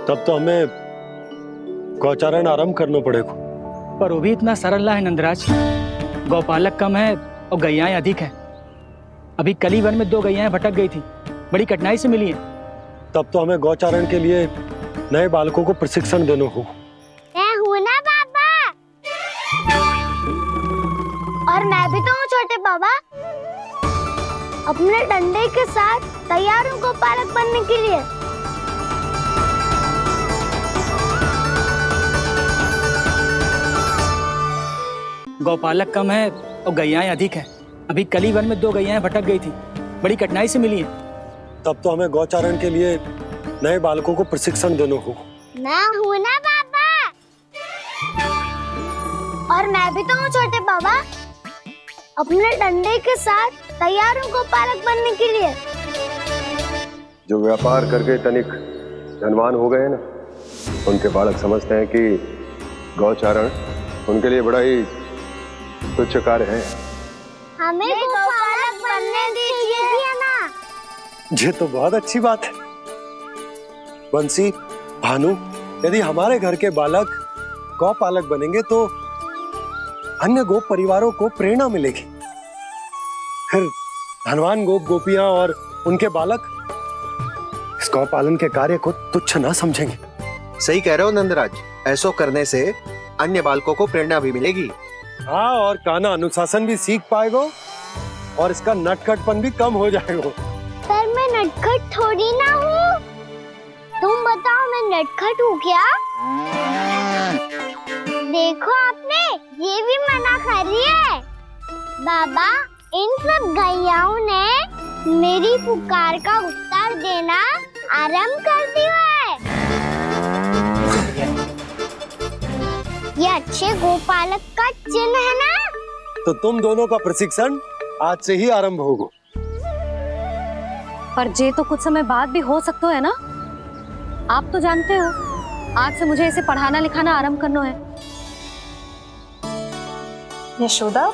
तब तो हमें गौचारण आरंभ करना पड़ेगा। पर वो भी इतना सरल है नंदराज। गौपालक कम है और गैयाएं अधिक है। अभी कली वन में 2 गैयाएं भटक गई थी, बड़ी कठिनाई से मिली है। तब तो हमें गौचारण के लिए नए बालकों को प्रशिक्षण देना हो। मैं हूँ ना बाबा, और मैं भी तो हूँ छोटे बाबा। अपने डंडे के साथ तैयार हूँ गोपालक बनने के लिए। गौपालक कम है और गैयाएं अधिक हैं। अभी कली वन में 2 गैयाएं भटक गई थी, बड़ी कठिनाई से मिली हैं। तब तो हमें गौचारण के लिए नए बालकों को प्रशिक्षण देना होगा। मैं हूँ ना बाबा, और मैं भी तो हूँ छोटे बाबा। अपने डंडे के साथ तैयार हूँ गोपालक बनने के लिए। जो व्यापार करके तनिक धनवान हो गए हैं ना, उनके बालक समझते हैं कि गौचारण उनके लिए बड़ा ही तुच्छ कार्य है। हमें गोपालक बनने दीजिए ना। ये तो बहुत अच्छी बात है। बंसी, भानु, यदि हमारे घर के बालक गौपालक बनेंगे तो अन्य गोप परिवारों को प्रेरणा मिलेगी। फिर धनवान गोप गोपियां और उनके बालक इस गौपालन के कार्य को तुच्छ ना समझेंगे। सही कह रहे हो नंदराज, ऐसा करने से अन्य बालकों को प्रेरणा भी मिलेगी। हाँ, और कान्हा अनुशासन भी सीख पाएगा और इसका नटखटपन भी कम हो जाएगा। पर मैं नटखट थोड़ी ना हूँ। तुम बताओ, मैं नटखट हूँ क्या? देखो आपने ये भी मना कर रही है। बाबा, इन सब गैयाओं ने मेरी पुकार का उत्तर देना आरंभ कर दिया है। ये अच्छे गोपालक का चिन्ह है ना? तो तुम दोनों का प्रशिक्षण आज से ही आरंभ होगा। पर जे तो कुछ समय बाद भी हो सकता है ना। आप तो जानते हो, आज से मुझे इसे पढ़ाना लिखाना आरंभ करना है। यशोदा,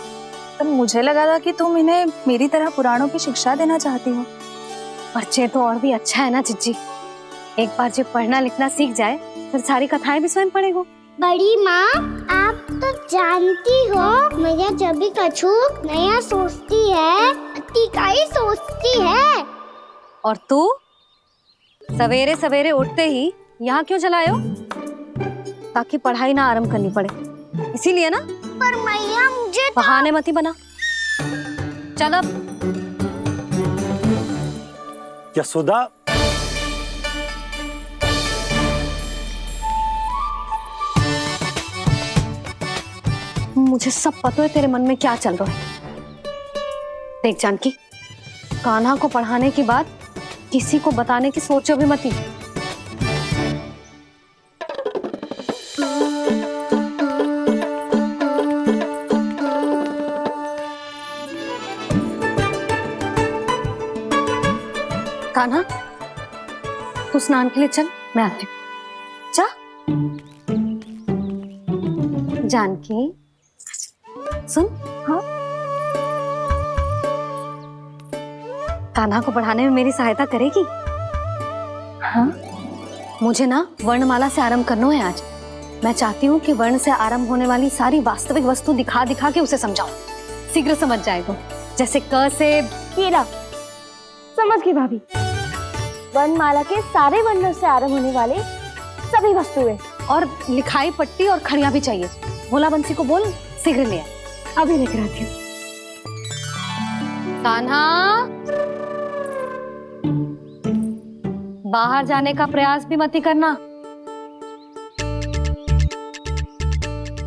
पर मुझे लगा था कि तुम इन्हें मेरी तरह पुराणों की शिक्षा देना चाहती हो। पर जे तो और भी अच्छा है ना जिज्जी। एक बार जो पढ़ना लिखना सीख जाए फिर सारी कथाएं भी स्वयं पढ़ेगा। बड़ी माँ, आप तो जानती हो मैया जब भी कछु नया सोचती है, अतिका ही सोचती है। और तू सवेरे सवेरे उठते ही यहाँ क्यों चलाए हो? ताकि पढ़ाई ना आरंभ करनी पड़े, इसीलिए ना। पर मैया मुझे बहाने मत ही बना। चल अब। यशोदा, मुझे सब पता है तेरे मन में क्या चल रहा है। देख जानकी, कान्हा को पढ़ाने की बात किसी को बताने की सोचो भी मत ही। कान्हा, तू स्नान के लिए चल, मैं आती हूँ। जा। जानकी, सुन। हाँ, कान्हा को पढ़ाने में मेरी सहायता करेगी? हाँ, मुझे ना वर्णमाला से आरंभ करना है आज। मैं चाहती हूँ कि वर्ण से आरंभ होने वाली सारी वास्तविक वस्तु दिखा दिखा के उसे समझाऊं। शीघ्र समझ जाएगा। जैसे क से कीड़ा। समझ गई भाभी। वर्णमाला के सारे वर्णों से आरंभ होने वाले सभी वस्तुएं। और लिखाई पट्टी और खड़िया भी चाहिए। भोला बंसी को बोल शीघ्र ले आए। अभी लेकर आती हूँ। कान्हा, बाहर जाने का प्रयास भी मत ही करना।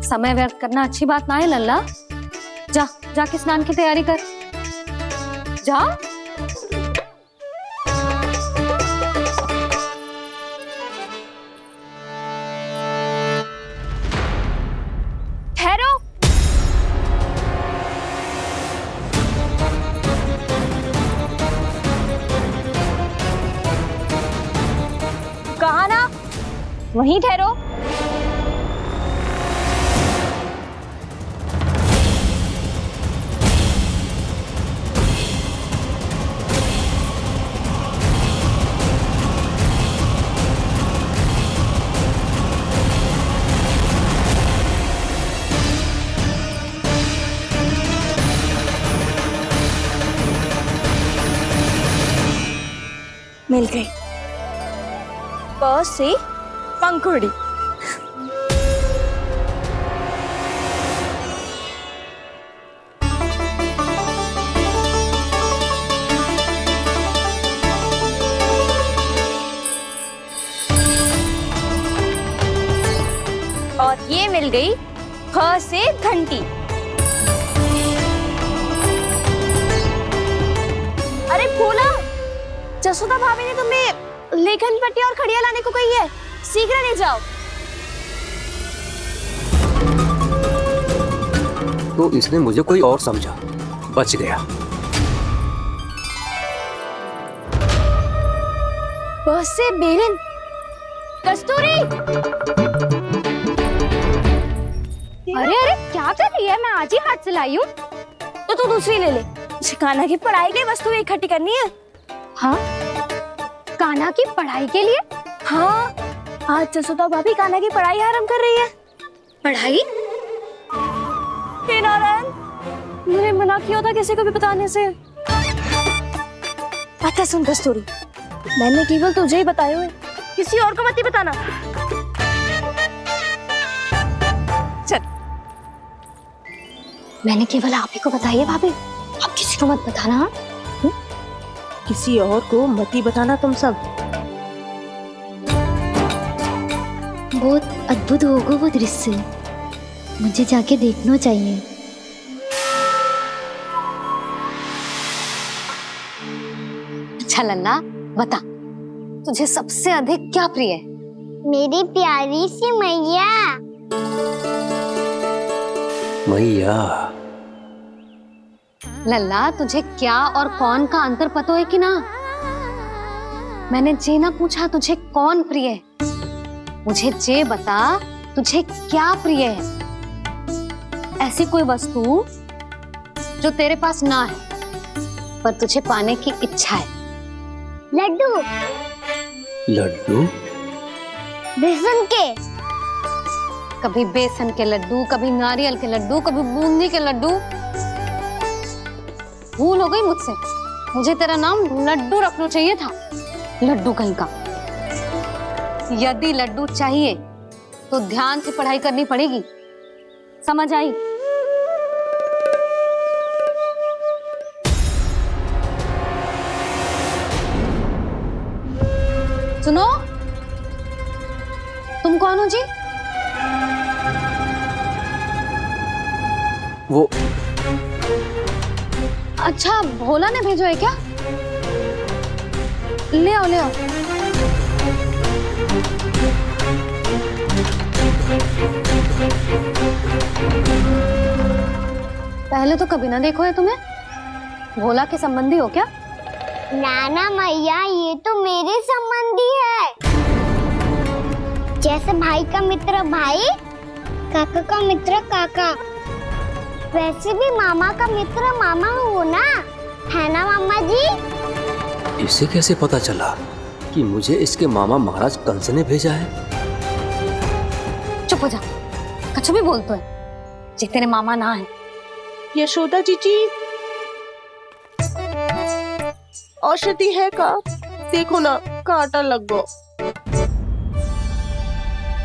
समय व्यर्थ करना अच्छी बात ना है लल्ला। जा, जाके स्नान की तैयारी कर। जा। ठहरो। कहा ना, वहीं ठहरो। मिल गई। प से पंखुड़ी। और ये मिल गई ख से घंटी। अरे फूला, जसोदा भाभी ने तुम्हें लेखन पट्टी और खड़िया लाने को कही है, शीघ्र ले जाओ। तो इसने मुझे कोई और समझा, बच गया। बस से बेरन, कस्तूरी। अरे अरे क्या कर रही है? मैं आज ही हाथ से लाई हूँ। तो तू दूसरी ले ले। कान्हा की पढ़ाई के लिए वस्तु इकट्ठी करनी है। हाँ, कान्हा की पढ़ाई के लिए? हाँ, आज जसोदा भाभी कान्हा की पढ़ाई आरंभ कर रही है। पढ़ाई? हे नारायण, मैंने मना किया था किसी को भी बताने से। अच्छा सुन कस्तूरी, मैंने केवल तुझे ही बताए हुए, किसी और को मत ही बताना। चल। मैंने केवल आप ही को बताई है भाभी, आप किसी को मत बताना। किसी और को मत ही बताना तुम सब। बहुत अद्भुत होगा वो दृश्य, मुझे जाके देखना चाहिए। अच्छा लल्ला, बता तुझे सबसे अधिक क्या प्रिय है? मेरी प्यारी सी मैया। मैया। लल्ला, तुझे क्या और कौन का अंतर पता है कि ना? मैंने जे ना पूछा तुझे कौन प्रिय है, मुझे जे बता तुझे क्या प्रिय है। ऐसी कोई वस्तु जो तेरे पास ना है पर तुझे पाने की इच्छा है। लड्डू। लड्डू? बेसन के। कभी बेसन के लड्डू, कभी नारियल के लड्डू, कभी बूंदी के लड्डू। भूल हो गई मुझसे, मुझे तेरा नाम लड्डू रखना चाहिए था। लड्डू कहीं का। यदि लड्डू चाहिए तो ध्यान से पढ़ाई करनी पड़ेगी, समझ आई? सुनो, तुम कौन हो जी? वो अच्छा, भोला ने भेजो है क्या? ले आओ ले आओ। पहले तो कभी ना देखो है तुम्हें। भोला के संबंधी हो क्या? नाना मैया, ये तो मेरे संबंधी है। जैसे भाई का मित्र भाई, काका का मित्र काका, वैसे भी मामा का मित्र मामा हो ना, है ना मामा जी? इसे कैसे पता चला कि मुझे इसके मामा महाराज कंस ने भेजा है? चुप हो जा, कछु भी बोलते है जे तेरे मामा ना है। यशोदा जीजी, औषधि है का? देखो ना, कांटा लग गो।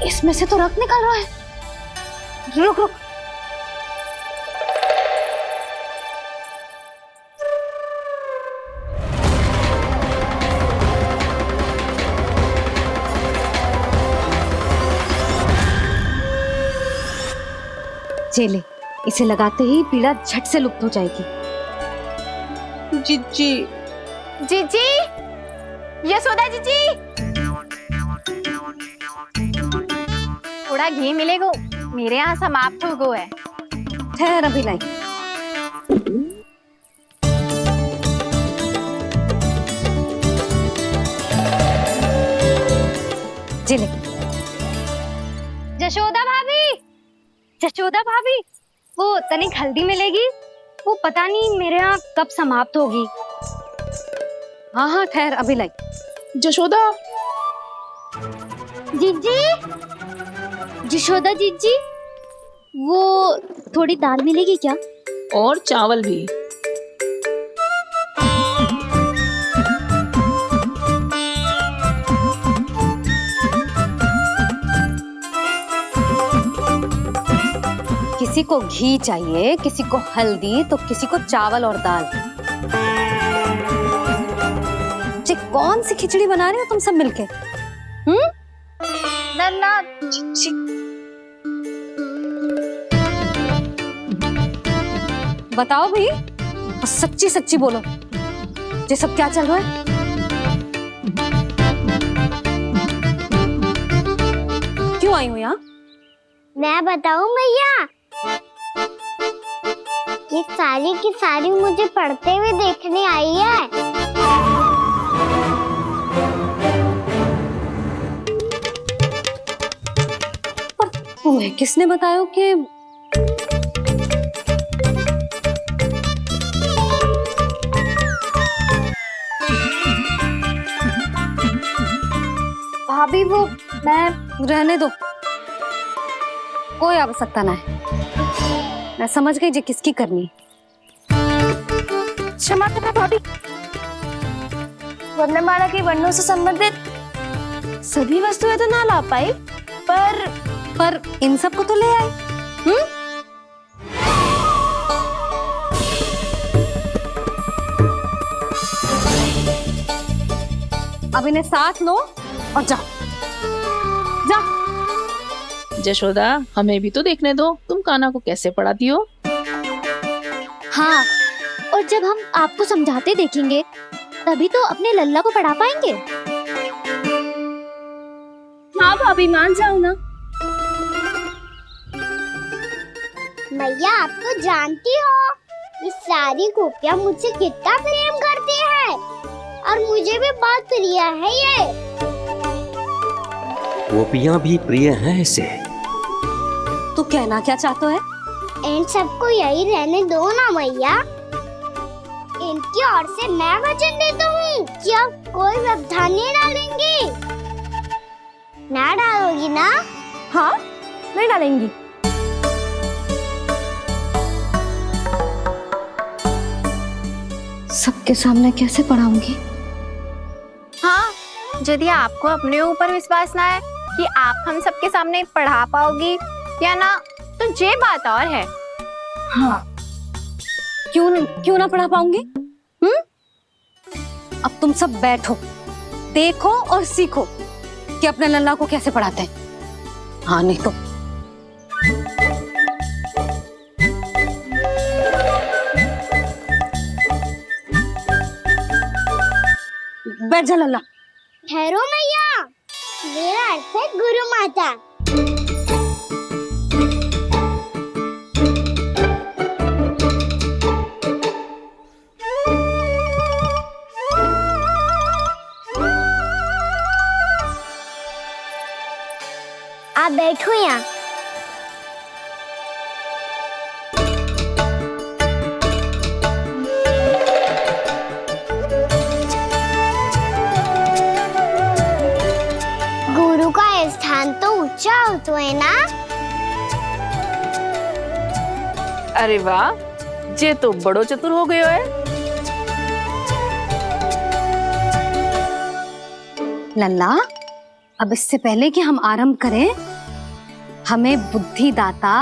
इसमें से तो रक्त निकल रहा है। रुक रुक। चले, इसे लगाते ही पीड़ा झट से लुप्त हो जाएगी। जीजी, जीजी, यशोदा जीजी, थोड़ा घी मिलेगा? मेरे यहाँ समाप्त हो गया है। ठहर अभी लाई। जिले। जशोदा भाभी, जशोदा भाभी, वो तनिक हल्दी मिलेगी? वो पता नहीं मेरे यहाँ कब समाप्त होगी। हाँ हाँ ठहर अभी लाई। जशोदा। जीजी, जशोदा जीजी, वो थोड़ी दाल मिलेगी क्या? और चावल भी। किसी को घी चाहिए, किसी को हल्दी, तो किसी को चावल और दाल। ये कौन सी खिचड़ी बना रहे हो तुम सब मिलके? नन्ना, बताओ भाई, सच्ची सच्ची बोलो, ये सब क्या चल रहा है? क्यों आई हूँ यहाँ? मैं बताऊं भैया, ये सारी की सारी मुझे पढ़ते हुए देखने आई है। पर तुम्हें किसने बताया कि भाभी वो मैं रहने दो, कोई आवश्यकता ना है। मैं समझ गई जी किसकी करनी। क्षमा करना भाभी, वर्णमाला के वर्णों से संबंधित सभी वस्तुएं तो ना ला पाई, पर इन सब को तो ले आए। अब इन्हें साथ लो और जाओ। जशोदा, हमें भी तो देखने दो तुम कान्हा को कैसे पढ़ाती हो। हाँ, और जब हम आपको समझाते देखेंगे तभी तो अपने लल्ला को पढ़ा पाएंगे। हाँ भाभी, मान जाओ ना। मैया, आप तो जानती हो ये सारी गोपियाँ मुझसे कितना प्रेम करती है, और मुझे भी बहुत प्रिय है ये। गोपियाँ भी प्रिय हैं इसे। तू कहना क्या चाहता है? इन सबको यही रहने दो ना मैया। इनकी ओर से मैं वचन देता हूँ कि अब कोई व्यवधान नहीं डालेंगी। ना डालोगी ना? हाँ, नहीं डालेंगी। सबके सामने कैसे पढ़ाऊंगी? हाँ, यदि आपको अपने ऊपर विश्वास ना है कि आप हम सबके सामने पढ़ा पाओगी या ना, तो ये बात और है। हाँ, क्यों ना पढ़ा पाऊंगी? अब तुम सब बैठो, देखो और सीखो कि अपने लल्ला को कैसे पढ़ाते हैं। हाँ, नहीं तो बैठ जा लल्ला। ठहरो मैया, मेरा अर्थ है गुरु माता। आप बैठो यहाँ। गुरु का स्थान तो ऊंचा होता है ना? अरे वाह, जे तो बड़ो चतुर हो गयो है। लल्ला, अब इससे पहले कि हम आरंभ करें, हमें बुद्धिदाता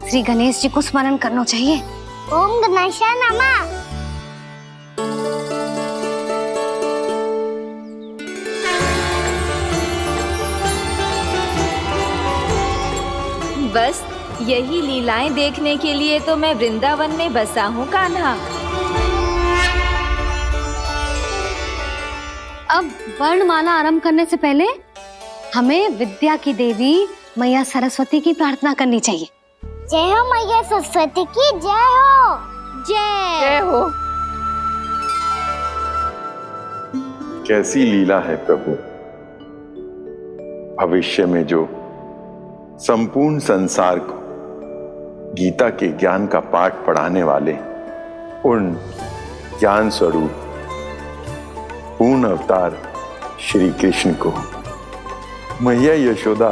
श्री गणेश जी को स्मरण करना चाहिए। ओम गणेशाय नमः। बस यही लीलाएं देखने के लिए तो मैं वृंदावन में बसा हूँ कान्हा। अब वर्णमाला आरंभ करने से पहले हमें विद्या की देवी मैया सरस्वती की प्रार्थना करनी चाहिए। जय हो मैया सरस्वती की, जय हो। जय हो। कैसी लीला है प्रभु। भविष्य में जो संपूर्ण संसार को गीता के ज्ञान का पाठ पढ़ाने वाले उन ज्ञान स्वरूप पूर्ण अवतार श्री कृष्ण को मैया यशोदा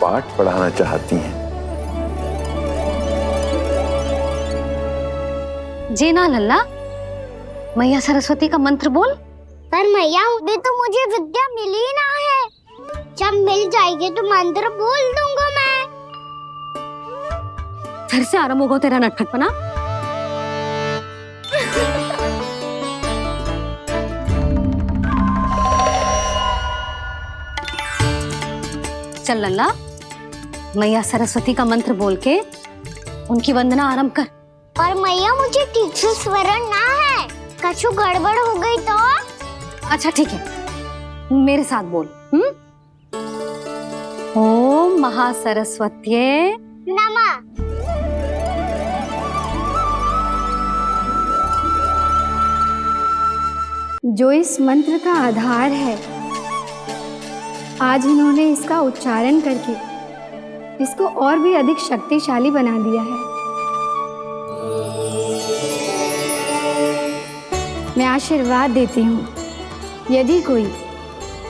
पाठ पढ़ाना चाहती हैं। जी ना लल्ला, मैया सरस्वती का मंत्र बोल। पर मैया, अभी तो मुझे विद्या मिली ना है। जब मिल जाएगी तो मंत्र बोल दूंगा मैं। फिर से आरंभ होगा तेरा नटखटपना। चल लल्ला, मैया सरस्वती का मंत्र बोल के उनकी वंदना आरंभ कर। पर मैया, मुझे ठीक से स्मरण ना है। कछु गड़बड़ हो गई तो? अच्छा ठीक है, मेरे साथ बोल। ओम महासरस्वत्ये नमः। जो इस मंत्र का आधार है, आज इन्होंने इसका उच्चारण करके इसको और भी अधिक शक्तिशाली बना दिया है। मैं आशीर्वाद देती हूँ, यदि कोई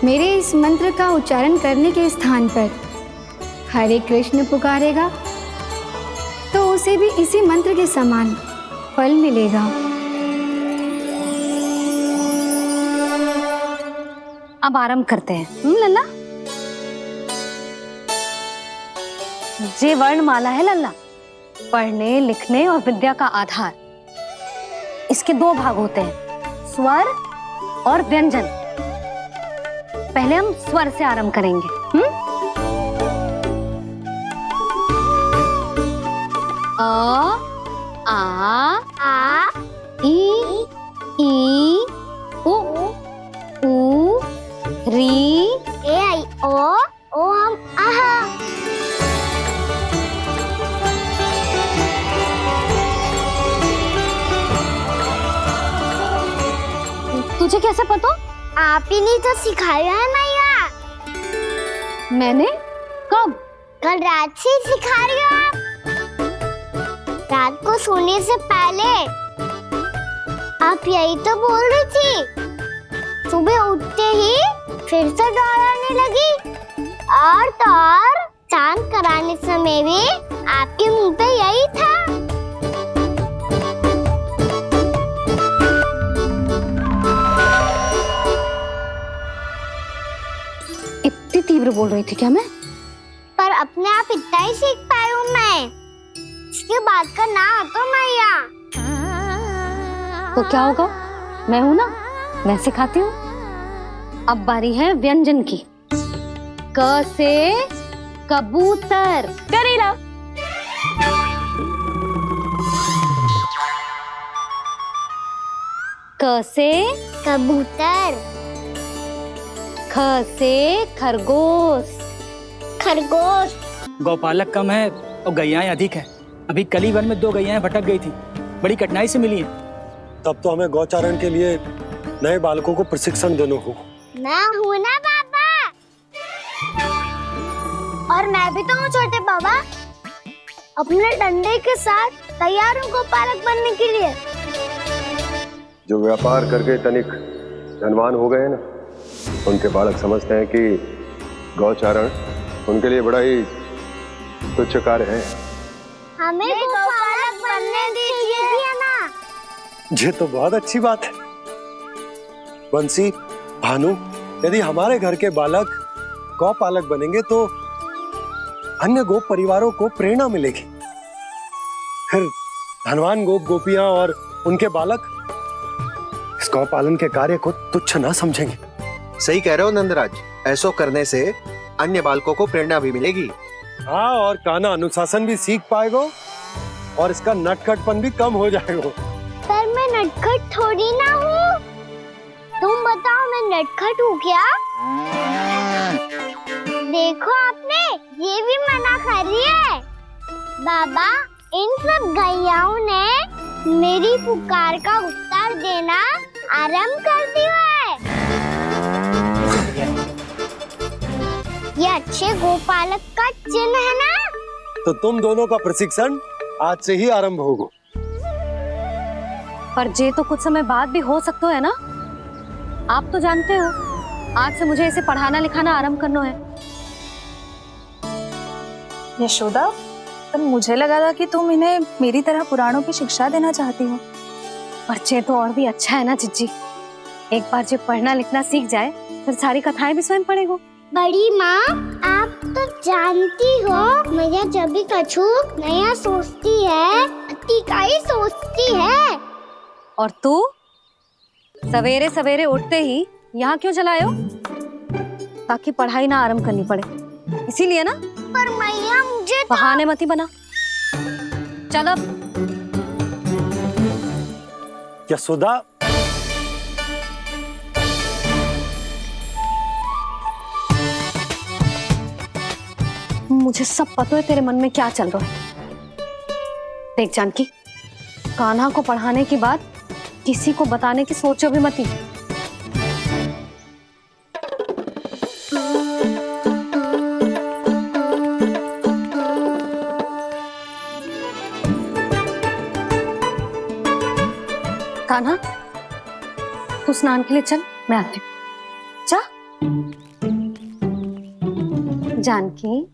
मेरे इस मंत्र का उच्चारण करने के स्थान पर हरे कृष्ण पुकारेगा तो उसे भी इसी मंत्र के समान फल मिलेगा। अब आरंभ करते हैं। लल्ला, ये वर्णमाला है लल्ला, पढ़ने लिखने और विद्या का आधार। इसके दो भाग होते हैं, स्वर और व्यंजन। पहले हम स्वर से आरंभ करेंगे। अ, आ, ई, उ, री, ए आई ओ हम आहा। तुझे कैसे पता? आप ही नहीं तो सिखाया है मैया। मैंने? कब? कल रात से सिखा रही हो आप। रात को सोने से पहले आप यही तो बोल रही थी। सुबह उठते ही फिर से डराने लगी, और तो और चांद कराने समय भी आपके मुंह पे यही था। इतनी तीव्र बोल रही थी क्या मैं? पर अपने आप इतना ही सीख पाई हूँ मैं। इसके बाद का ना तो मैया। तो क्या होगा? मैं हूं ना, मैं सिखाती हूँ। अब बारी है व्यंजन की। क से कबूतर। करेला। क से कबूतर। ख से खरगोश। खरगोश। गौपालक कम है और गैयाएं अधिक है। अभी कली वन में 2 गैयाएं भटक गई थी, बड़ी कठिनाई से मिली है। तब तो हमें गौचारण के लिए नए बालकों को प्रशिक्षण देना होगा। मैं हूँ ना बाबा, और मैं भी तो हूँ छोटे बाबा। अपने डंडे के साथ तैयार हूँ गोपालक बनने के लिए। जो व्यापार करके तनिक धनवान हो गए हैं ना, उनके बालक समझते हैं कि गौचारण उनके लिए बड़ा ही तुच्छ कार्य है। हमें गोपालक बनने दीजिए ना। ये तो बहुत अच्छी बात है। बंसी, भानु, यदि हमारे घर के बालक गौपालक बनेंगे तो अन्य गोप परिवारों को प्रेरणा मिलेगी। फिर धनवान गोप गोपियां और उनके बालक इस गौपालन के कार्य को तुच्छ ना समझेंगे। सही कह रहे हो नंदराज, ऐसा करने से अन्य बालकों को प्रेरणा भी मिलेगी। हाँ, और कान्हा अनुशासन भी सीख पाएगा और इसका नटखटपन भी कम हो जाएगा। पर मैं नटखट थोड़ी ना हूँ। तुम बताओ, मैं नटखट हूँ क्या? देखो आपने ये भी मना कर रही है। बाबा, इन सब गैयाओं ने मेरी पुकार का उत्तर देना आरंभ कर दिया है। ये अच्छे गोपालक का चिन्ह है ना? तो तुम दोनों का प्रशिक्षण आज से ही आरंभ होगा। पर जे तो कुछ समय बाद भी हो सकता है ना। आप तो जानते हो, आज से मुझे इसे पढ़ाना लिखाना आरंभ करना है। यशोदा, पर मुझे लगा था कि तुम इन्हें मेरी तरह पुराणों की शिक्षा देना चाहती हो। पर जे तो और भी अच्छा है ना जिज्जी। एक बार जो पढ़ना लिखना सीख जाए फिर सारी कथाएं भी स्वयं पढ़ेगा। बड़ी माँ, आप तो जानती हो मैया जब भी कछु नया सोचती है, अतिका ही सोचती है। और तू सवेरे सवेरे उठते ही यहाँ क्यों चलाए हो? ताकि पढ़ाई ना आरंभ करनी पड़े, इसीलिए ना। पर मैया मुझे तो... बहाने मत ही बना। चल अब। यशोदा, मुझे सब पता है तेरे मन में क्या चल रहा है। देख जानकी, कान्हा को पढ़ाने की बात किसी को बताने की सोचो भी मत ही। कान्हा, तू स्नान के लिए चल, मैं आती हूँ। जा जानकी।